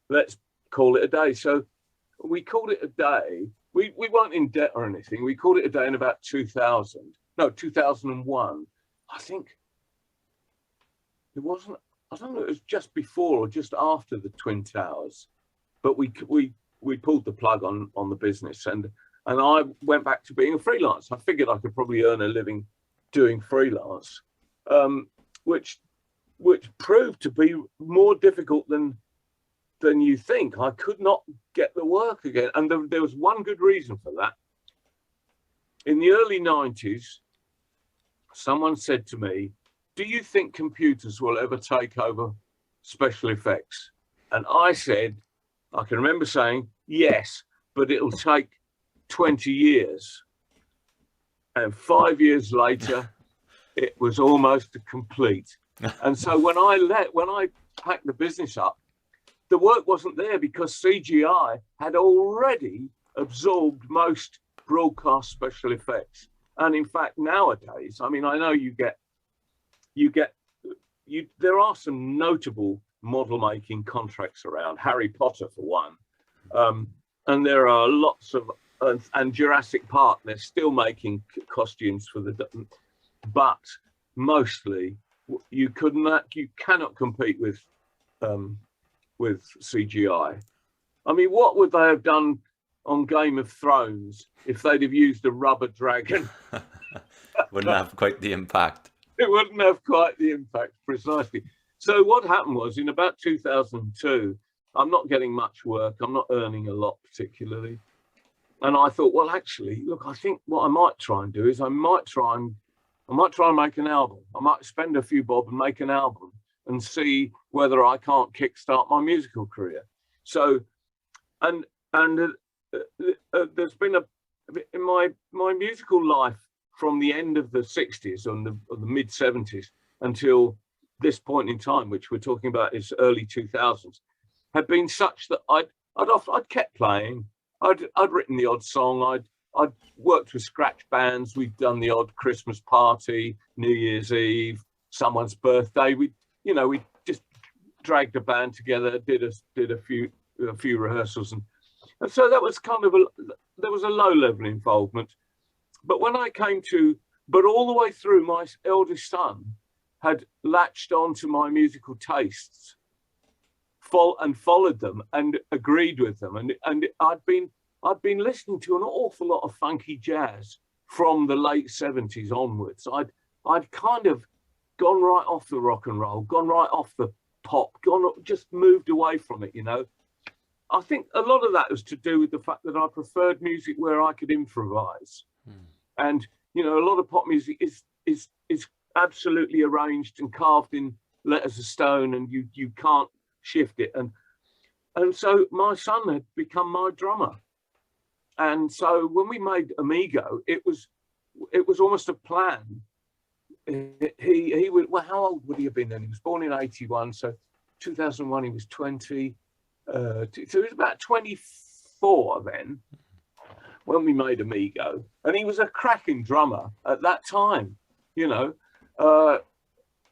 Let's call it a day. So we called it a day. We weren't in debt or anything. We called it a day in about 2001. I think it wasn't, I don't know, it was just before or just after the Twin Towers. But we pulled the plug on the business, and I went back to being a freelance. I figured I could probably earn a living doing freelance, which proved to be more difficult than you think. I could not get the work again, and there was one good reason for that. In the early 90s, someone said to me, "Do you think computers will ever take over special effects?" And I said, I can remember saying, yes, but it'll take 20 years. And 5 years later, it was almost complete. And so when I packed the business up, the work wasn't there because CGI had already absorbed most broadcast special effects. And in fact, nowadays, I mean, I know there are some notable model making contracts around, Harry Potter for one, and there are lots of and Jurassic Park, they're still making costumes for but mostly you cannot compete with CGI. I mean, what would they have done on Game of Thrones if they'd have used a rubber dragon?
Wouldn't have quite the impact.
It wouldn't have quite the impact, precisely. So what happened was, in about 2002, I'm not getting much work. I'm not earning a lot particularly. And I thought, well, actually, look, I think what I might try and do is I might try and make an album. I might spend a few bob and make an album and see whether I can't kickstart my musical career. So, and there's been in my musical life from the end of the 60s or the mid 70s until this point in time, which we're talking about is early 2000s, had been such that I'd kept playing. I'd written the odd song. I'd worked with scratch bands. We'd done the odd Christmas party, New Year's Eve, someone's birthday. We just dragged a band together, did a few rehearsals, and so that was kind of there was a low level involvement. But when I came but all the way through, my eldest son had latched onto my musical tastes, and followed them and agreed with them. And I'd been listening to an awful lot of funky jazz from the late 70s onwards. I'd kind of gone right off the rock and roll, gone right off the pop, just moved away from it, you know. I think a lot of that was to do with the fact that I preferred music where I could improvise. And, you know, a lot of pop music is absolutely arranged and carved in letters of stone, and you can't shift it. And so my son had become my drummer. And so when we made Amigo, it was almost a plan. He would, well, how old would he have been then? He was born in 81, so 2001 he was 20. So he was about 24 then when we made Amigo, and he was a cracking drummer at that time, you know.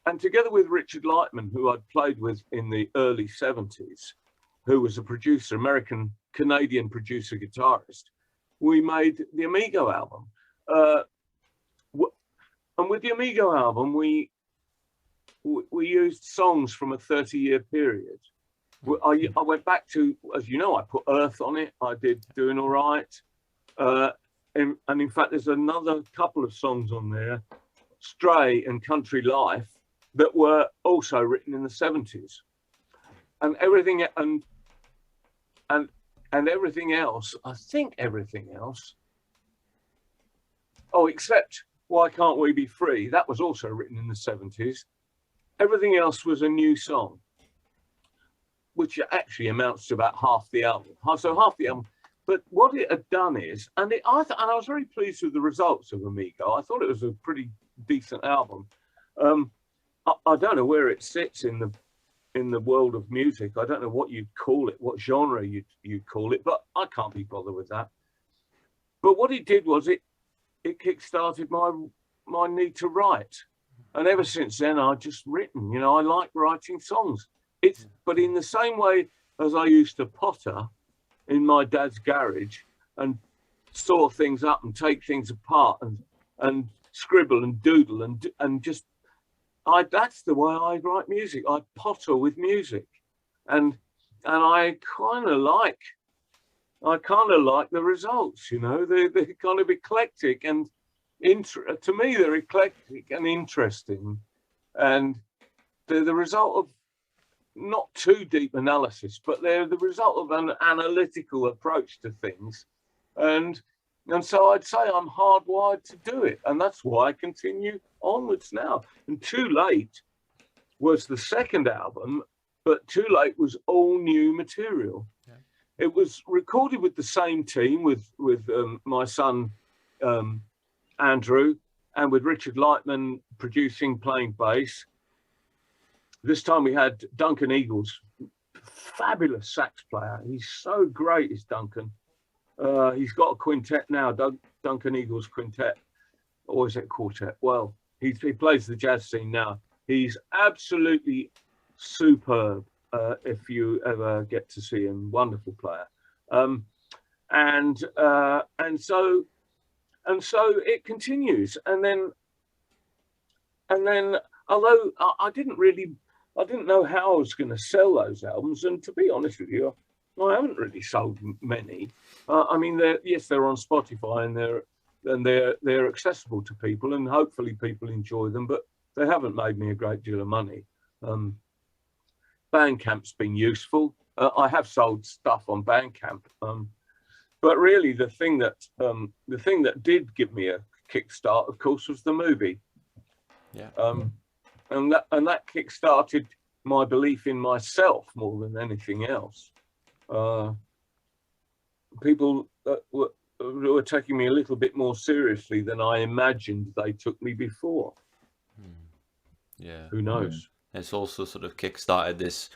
And together with Richard Lightman, who I'd played with in the early 70s, who was a producer, American-Canadian producer guitarist, we made the Amigo album. And with the Amigo album, we used songs from a 30-year period. I went back to, as you know, I put Earth on it. I did Doing All Right. And in fact, there's another couple of songs on there, Stray and Country Life, that were also written in the 70s. And everything and everything else, I think everything else, except Why Can't We Be Free? That was also written in the 70s. Everything else was a new song, which actually amounts to about half the album. So half the album. But what it had done is, and I was very pleased with the results of Amigo. I thought it was a pretty decent album. I don't know where it sits in in the world of music. I don't know what you'd call it, what genre you'd call it, but I can't be bothered with that. But what it did was it kick-started my need to write. And ever since then, I've just written. You know, I like writing songs. But in the same way as I used to potter in my dad's garage and saw things up and take things apart and scribble and doodle and just, that's the way I write music. I potter with music, and I kind of like the results. You know, they're kind of eclectic and to me they're eclectic and interesting, and they're the result of not too deep analysis, but they're the result of an analytical approach to things, and so I'd say I'm hardwired to do it, and that's why I continue onwards now. And Too Late was the second album, but Too Late was all new material. Yeah. It was recorded with the same team, with my son Andrew, and with Richard Lightman producing, playing bass. This time we had Duncan Eagles, fabulous sax player. He's so great, is Duncan. He's got a quintet now, Duncan Eagles quintet, or is it quartet? Well, he plays the jazz scene now. He's absolutely superb. If you ever get to see him, wonderful player. And so it continues. And then, although I didn't know how I was going to sell those albums, and to be honest with you, I haven't really sold many. I mean, they're on Spotify and they're accessible to people, and hopefully people enjoy them. But they haven't made me a great deal of money. Bandcamp's been useful. I have sold stuff on Bandcamp, but really the thing that did give me a kickstart, of course, was the movie.
Yeah.
And that kick-started my belief in myself more than anything else. People were taking me a little bit more seriously than I imagined they took me before.
Yeah.
Who knows?
It's also sort of kick-started this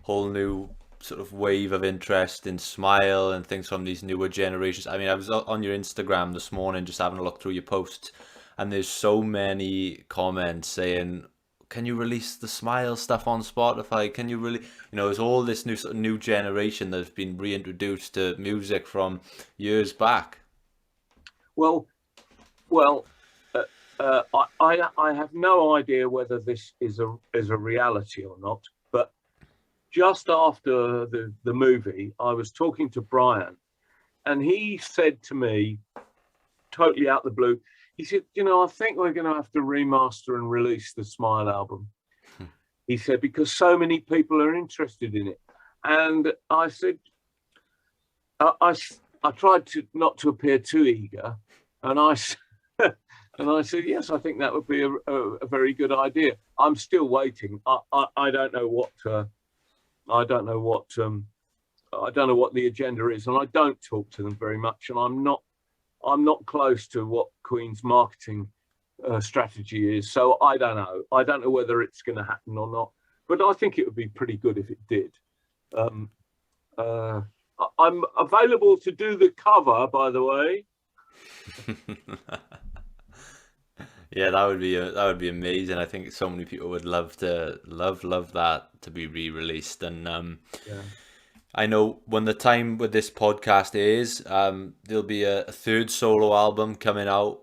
whole new sort of wave of interest in Smile and things from these newer generations. I mean, I was on your Instagram this morning just having a look through your posts, and there's so many comments saying, can you release the Smile stuff on Spotify? Can you really, there's all this new sort of new generation that's been reintroduced to music from years back.
Well, I have no idea whether this is a reality or not. But just after the movie, I was talking to Brian, and he said to me, totally out of the blue, he said, I think we're going to have to remaster and release the Smile album. He said, because so many people are interested in it. And I said, I tried to not to appear too eager. And I said, yes, I think that would be a very good idea. I'm still waiting. I don't know what the agenda is, and I don't talk to them very much. And I'm not close to what Queen's marketing strategy is, so I don't know. I don't know whether it's going to happen or not, but I think it would be pretty good if it did. I'm available to do the cover, by the way.
Yeah, that would be amazing. I think so many people would love that to be re-released, and
yeah.
I know when the time with this podcast is, there'll be a third solo album coming out.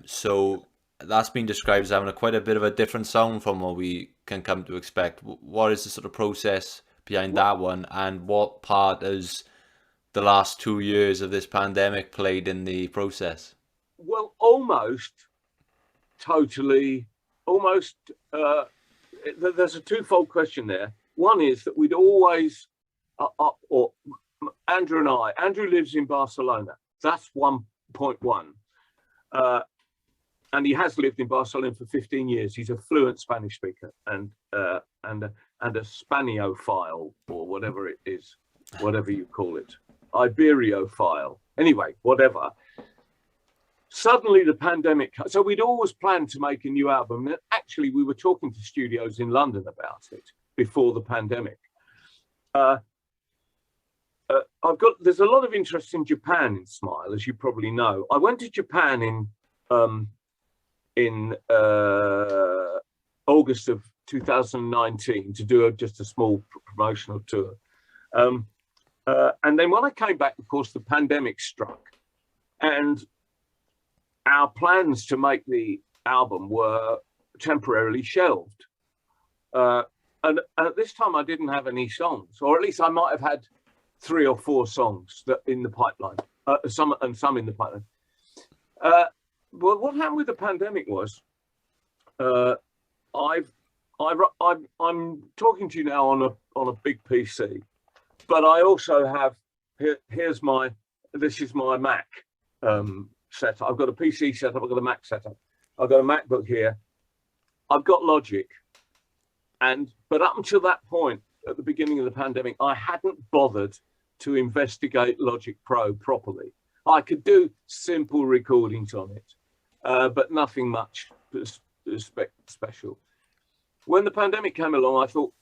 So that's been described as having quite a bit of a different sound from what we can come to expect. What is the sort of process behind that one, and what part has the last 2 years of this pandemic played in the process?
Well, almost totally, there's a twofold question there. One is that we'd always, or Andrew and I, Andrew lives in Barcelona. That's 1.1. And he has lived in Barcelona for 15 years. He's a fluent Spanish speaker and a Spaniophile, or whatever it is, whatever you call it, Iberiophile. Anyway, whatever. Suddenly the pandemic, so we'd always planned to make a new album. And actually, we were talking to studios in London about it. before the pandemic. There's a lot of interest in Japan in Smile, as you probably know. I went to Japan in August of 2019 to do just a small promotional tour. And then when I came back, of course, the pandemic struck, and our plans to make the album were temporarily shelved. And at this time, I didn't have any songs, or at least I might have had 3 or 4 songs that in the pipeline, some in the pipeline. Well, what happened with the pandemic was, I'm talking to you now on a big PC, but I also have this is my Mac setup. I've got a PC setup. I've got a Mac setup. I've got a MacBook here. I've got Logic, but up until that point, at the beginning of the pandemic, I hadn't bothered to investigate Logic Pro properly. I could do simple recordings on it, but nothing much special. When the pandemic came along, I thought,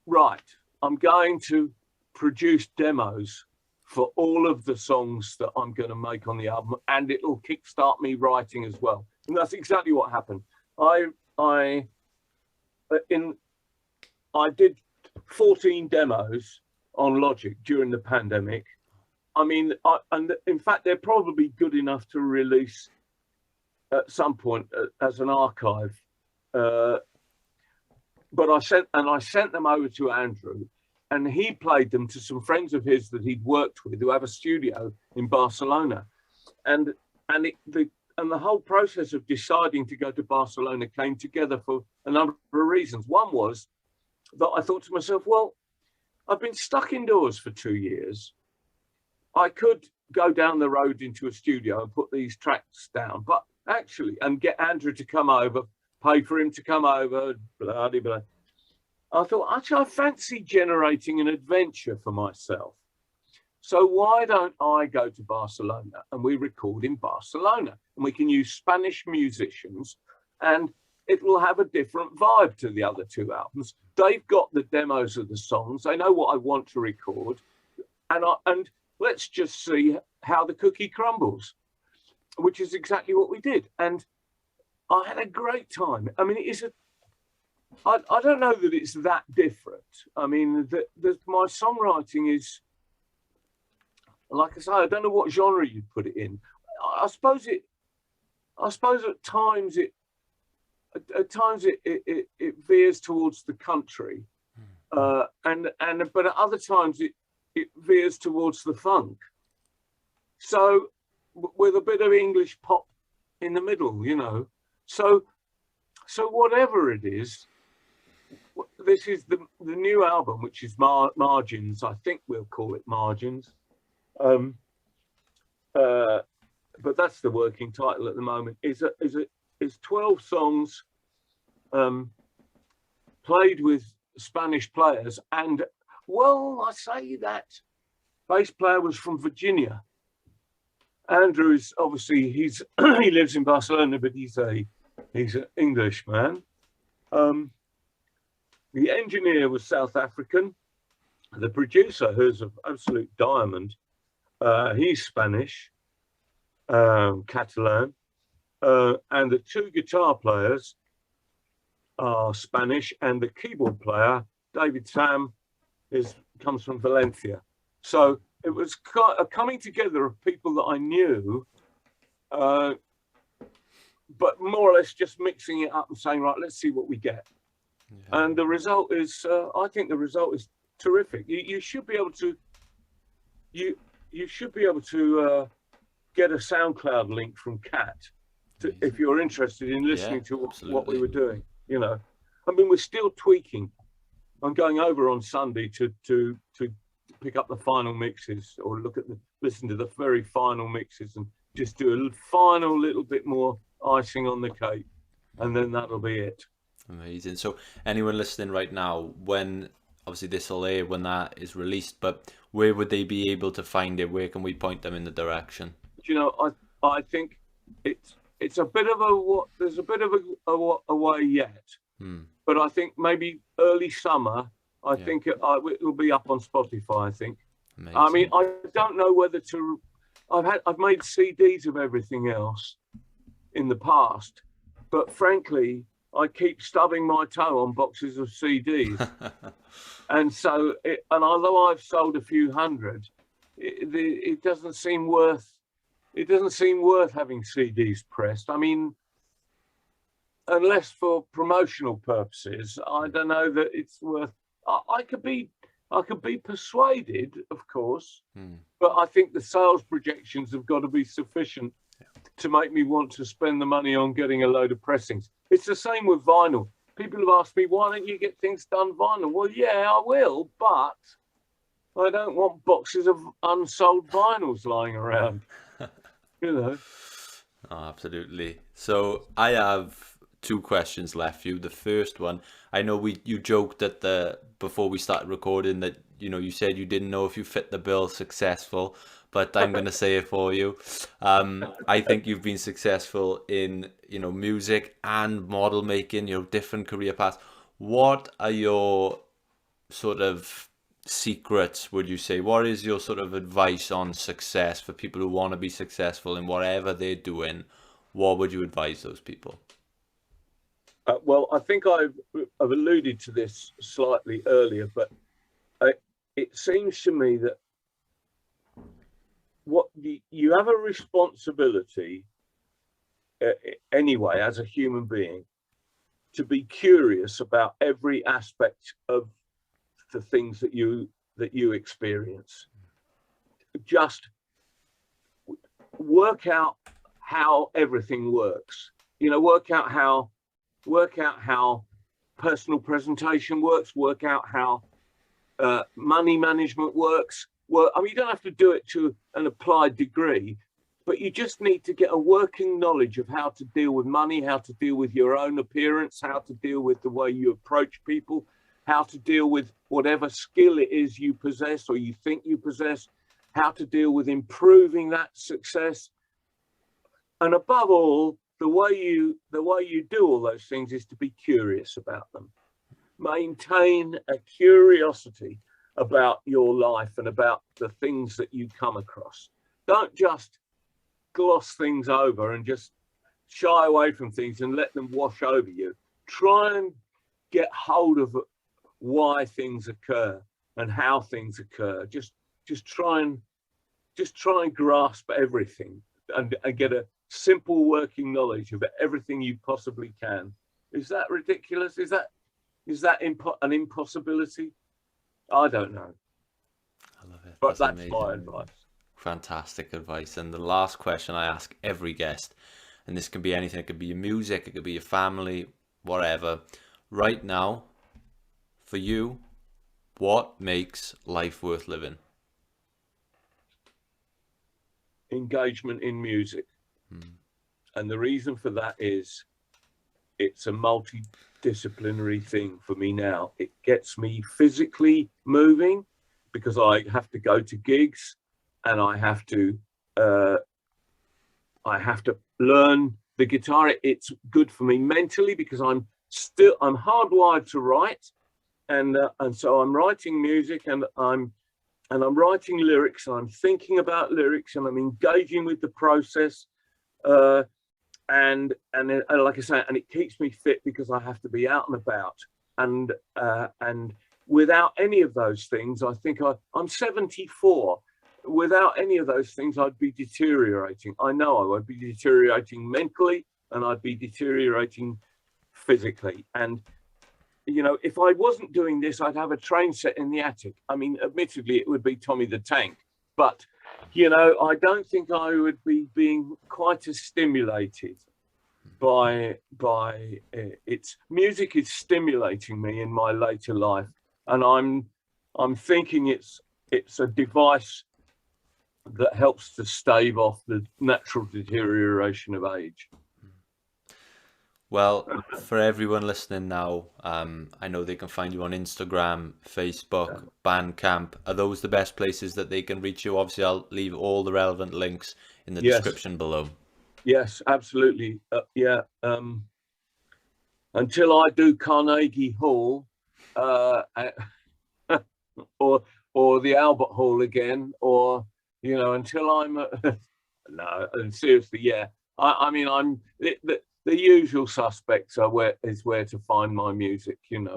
right, I'm going to produce demos for all of the songs that I'm going to make on the album, and it'll kickstart me writing as well. And that's exactly what happened. I did 14 demos on Logic during the pandemic. I mean, and in fact, they're probably good enough to release at some point as an archive. But I sent them over to Andrew, and he played them to some friends of his that he'd worked with who have a studio in Barcelona, and the whole process of deciding to go to Barcelona came together for a number of reasons. One was that I thought to myself, well, I've been stuck indoors for 2 years. I could go down the road into a studio and put these tracks down, but actually, and get Andrew to come over, pay for him to come over, blah, blah, blah. I thought, actually, I fancy generating an adventure for myself. So why don't I go to Barcelona and we record in Barcelona, and we can use Spanish musicians, and it will have a different vibe to the other 2 albums. They've got the demos of the songs. They know what I want to record, and let's just see how the cookie crumbles, which is exactly what we did. And I had a great time. I mean, I don't know that it's that different. I mean, my songwriting is, like I say, I don't know what genre you'd put it in. I suppose at times it veers towards the country, but at other times it veers towards the funk. So with a bit of English pop in the middle, you know. So whatever it is, this is the new album, which is Margins. I think we'll call it Margins. But that's the working title at the moment. Is 12 songs played with Spanish players, and well, I say that bass player was from Virginia. Andrew is obviously he lives in Barcelona, but he's an English man. The engineer was South African. The producer, who's an absolute diamond, he's Spanish, Catalan, and the 2 guitar players are Spanish, and the keyboard player, David Sam, comes from Valencia. So it was a coming together of people that I knew, but more or less just mixing it up and saying, right, let's see what we get. Yeah. And the result is, I think the result is terrific. You should be able to, you should be able to get a SoundCloud link from Cat if you're interested in listening to what we were doing. You know, I mean, we're still tweaking. I'm going over on Sunday to pick up the final mixes, or listen to the very final mixes, and just do a final little bit more icing on the cake, and then that'll be it.
Amazing. So anyone listening right now, when obviously this will air when that is released, but where would they be able to find it? Where can we point them in the direction?
You know, I think it's a bit of there's a bit of a way yet, but I think maybe early summer. I
Yeah.
think it'll be up on Spotify. I think.
Amazing.
I mean, I don't know whether to. I've made CDs of everything else in the past, but frankly, I keep stubbing my toe on boxes of CDs, and so and although I've sold a few hundred, it doesn't seem worth. It doesn't seem worth having CDs pressed. I mean, unless for promotional purposes, I don't know that it's worth. I could be persuaded, of course, but I think the sales projections have got to be sufficient to make me want to spend the money on getting a load of pressings. It's the same with vinyl. People have asked me, why don't you get things done vinyl? Well, yeah, I will, but I don't want boxes of unsold vinyls lying around. You know.
Oh, absolutely. So I have two questions left for you. The first one, I know you joked before we started recording that you said you didn't know if you fit the bill successful, but I'm gonna say it for you. I think you've been successful in music and model making, different career paths. What are your sort of secrets, would you say? What is your sort of advice on success for people who want to be successful in whatever they're doing? What would you advise those people?
Well, I think I've alluded to this slightly earlier, but it seems to me that you have a responsibility anyway as a human being to be curious about every aspect of the things that you experience. Just work out how everything works. Work out how personal presentation works. Work out how money management works. Well, I mean, you don't have to do it to an applied degree, but you just need to get a working knowledge of how to deal with money, how to deal with your own appearance, how to deal with the way you approach people, how to deal with whatever skill it is you possess or you think you possess, how to deal with improving that success. And above all, the way you do all those things is to be curious about them. Maintain a curiosity about your life and about the things that you come across. Don't just gloss things over and just shy away from things and let them wash over you. Try and get hold of why things occur and how things occur. Just try and grasp everything and get a simple working knowledge of everything you possibly can. Is that ridiculous? Is that an impossibility? I don't know.
I love it.
But that's
amazing.
my advice.
Fantastic advice. And the last question I ask every guest, and this can be anything, it could be your music, it could be your family, whatever. Right now, for you, what makes life worth living?
Engagement in music. And the reason for that is it's a multidisciplinary thing for me now. It gets me physically moving because I have to go to gigs and I have to learn the guitar. It's good for me mentally because I'm hardwired to write, and so I'm writing music and I'm writing lyrics and I'm thinking about lyrics and I'm engaging with the process. And like I say, and it keeps me fit because I have to be out and about. And without any of those things, I think I'm 74. Without any of those things, I'd be deteriorating. I know I would be deteriorating mentally and I'd be deteriorating physically. And, if I wasn't doing this, I'd have a train set in the attic. I mean, admittedly, it would be Tommy the Tank, but I don't think I would be being quite as stimulated by its music. Is stimulating me in my later life, and I'm thinking it's a device that helps to stave off the natural deterioration of age.
Well, for everyone listening now, I know they can find you on Instagram, Facebook, Bandcamp. Are those the best places that they can reach you? Obviously, I'll leave all the relevant links in the description below.
Yes, absolutely. until I do Carnegie Hall, or the Albert Hall again, or until I'm no, and seriously, yeah. I mean, I'm the usual suspects are where to find my music, and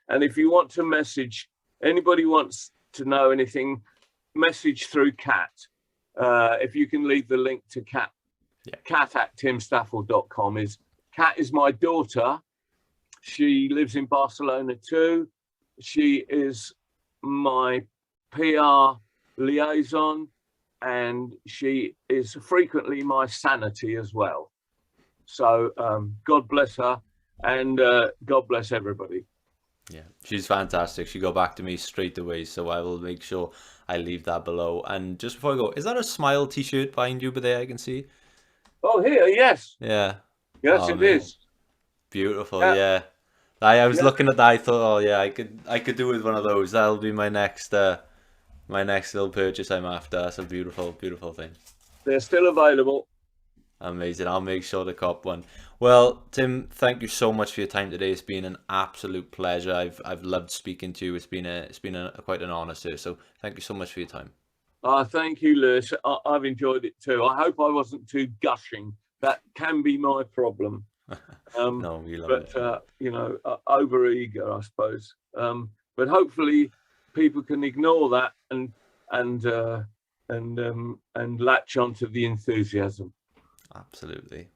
if you want to message, anybody wants to know anything, message through Kat. If you can leave the link to Kat, kat@timstaffell.com. Kat is my daughter. She lives in Barcelona too. She is my PR liaison, and she is frequently my sanity as well. So God bless her, and God bless everybody.
Yeah, she's fantastic. She got back to me straight away, so I will make sure I leave that below. And just before I go, is that a Smile t-shirt behind you there I can see?
Oh, here, yes.
Yeah.
Yes,
Oh,
it
man.
is.
Beautiful,
Yeah.
yeah. I was
Yeah.
looking at that, I thought, oh yeah, I could do with one of those. That'll be my next little purchase I'm after. That's a beautiful, beautiful thing.
They're still available.
Amazing. I'll make sure to cop one. Well, Tim, thank you so much for your time today. It's been an absolute pleasure. I've loved speaking to you. It's been quite an honor, sir. So thank you so much for your time.
Thank you, Lewis. I've enjoyed it too. I hope I wasn't too gushing. That can be my problem.
No, we love it.
Over eager, I suppose. But hopefully, people can ignore that and latch onto the enthusiasm.
Absolutely.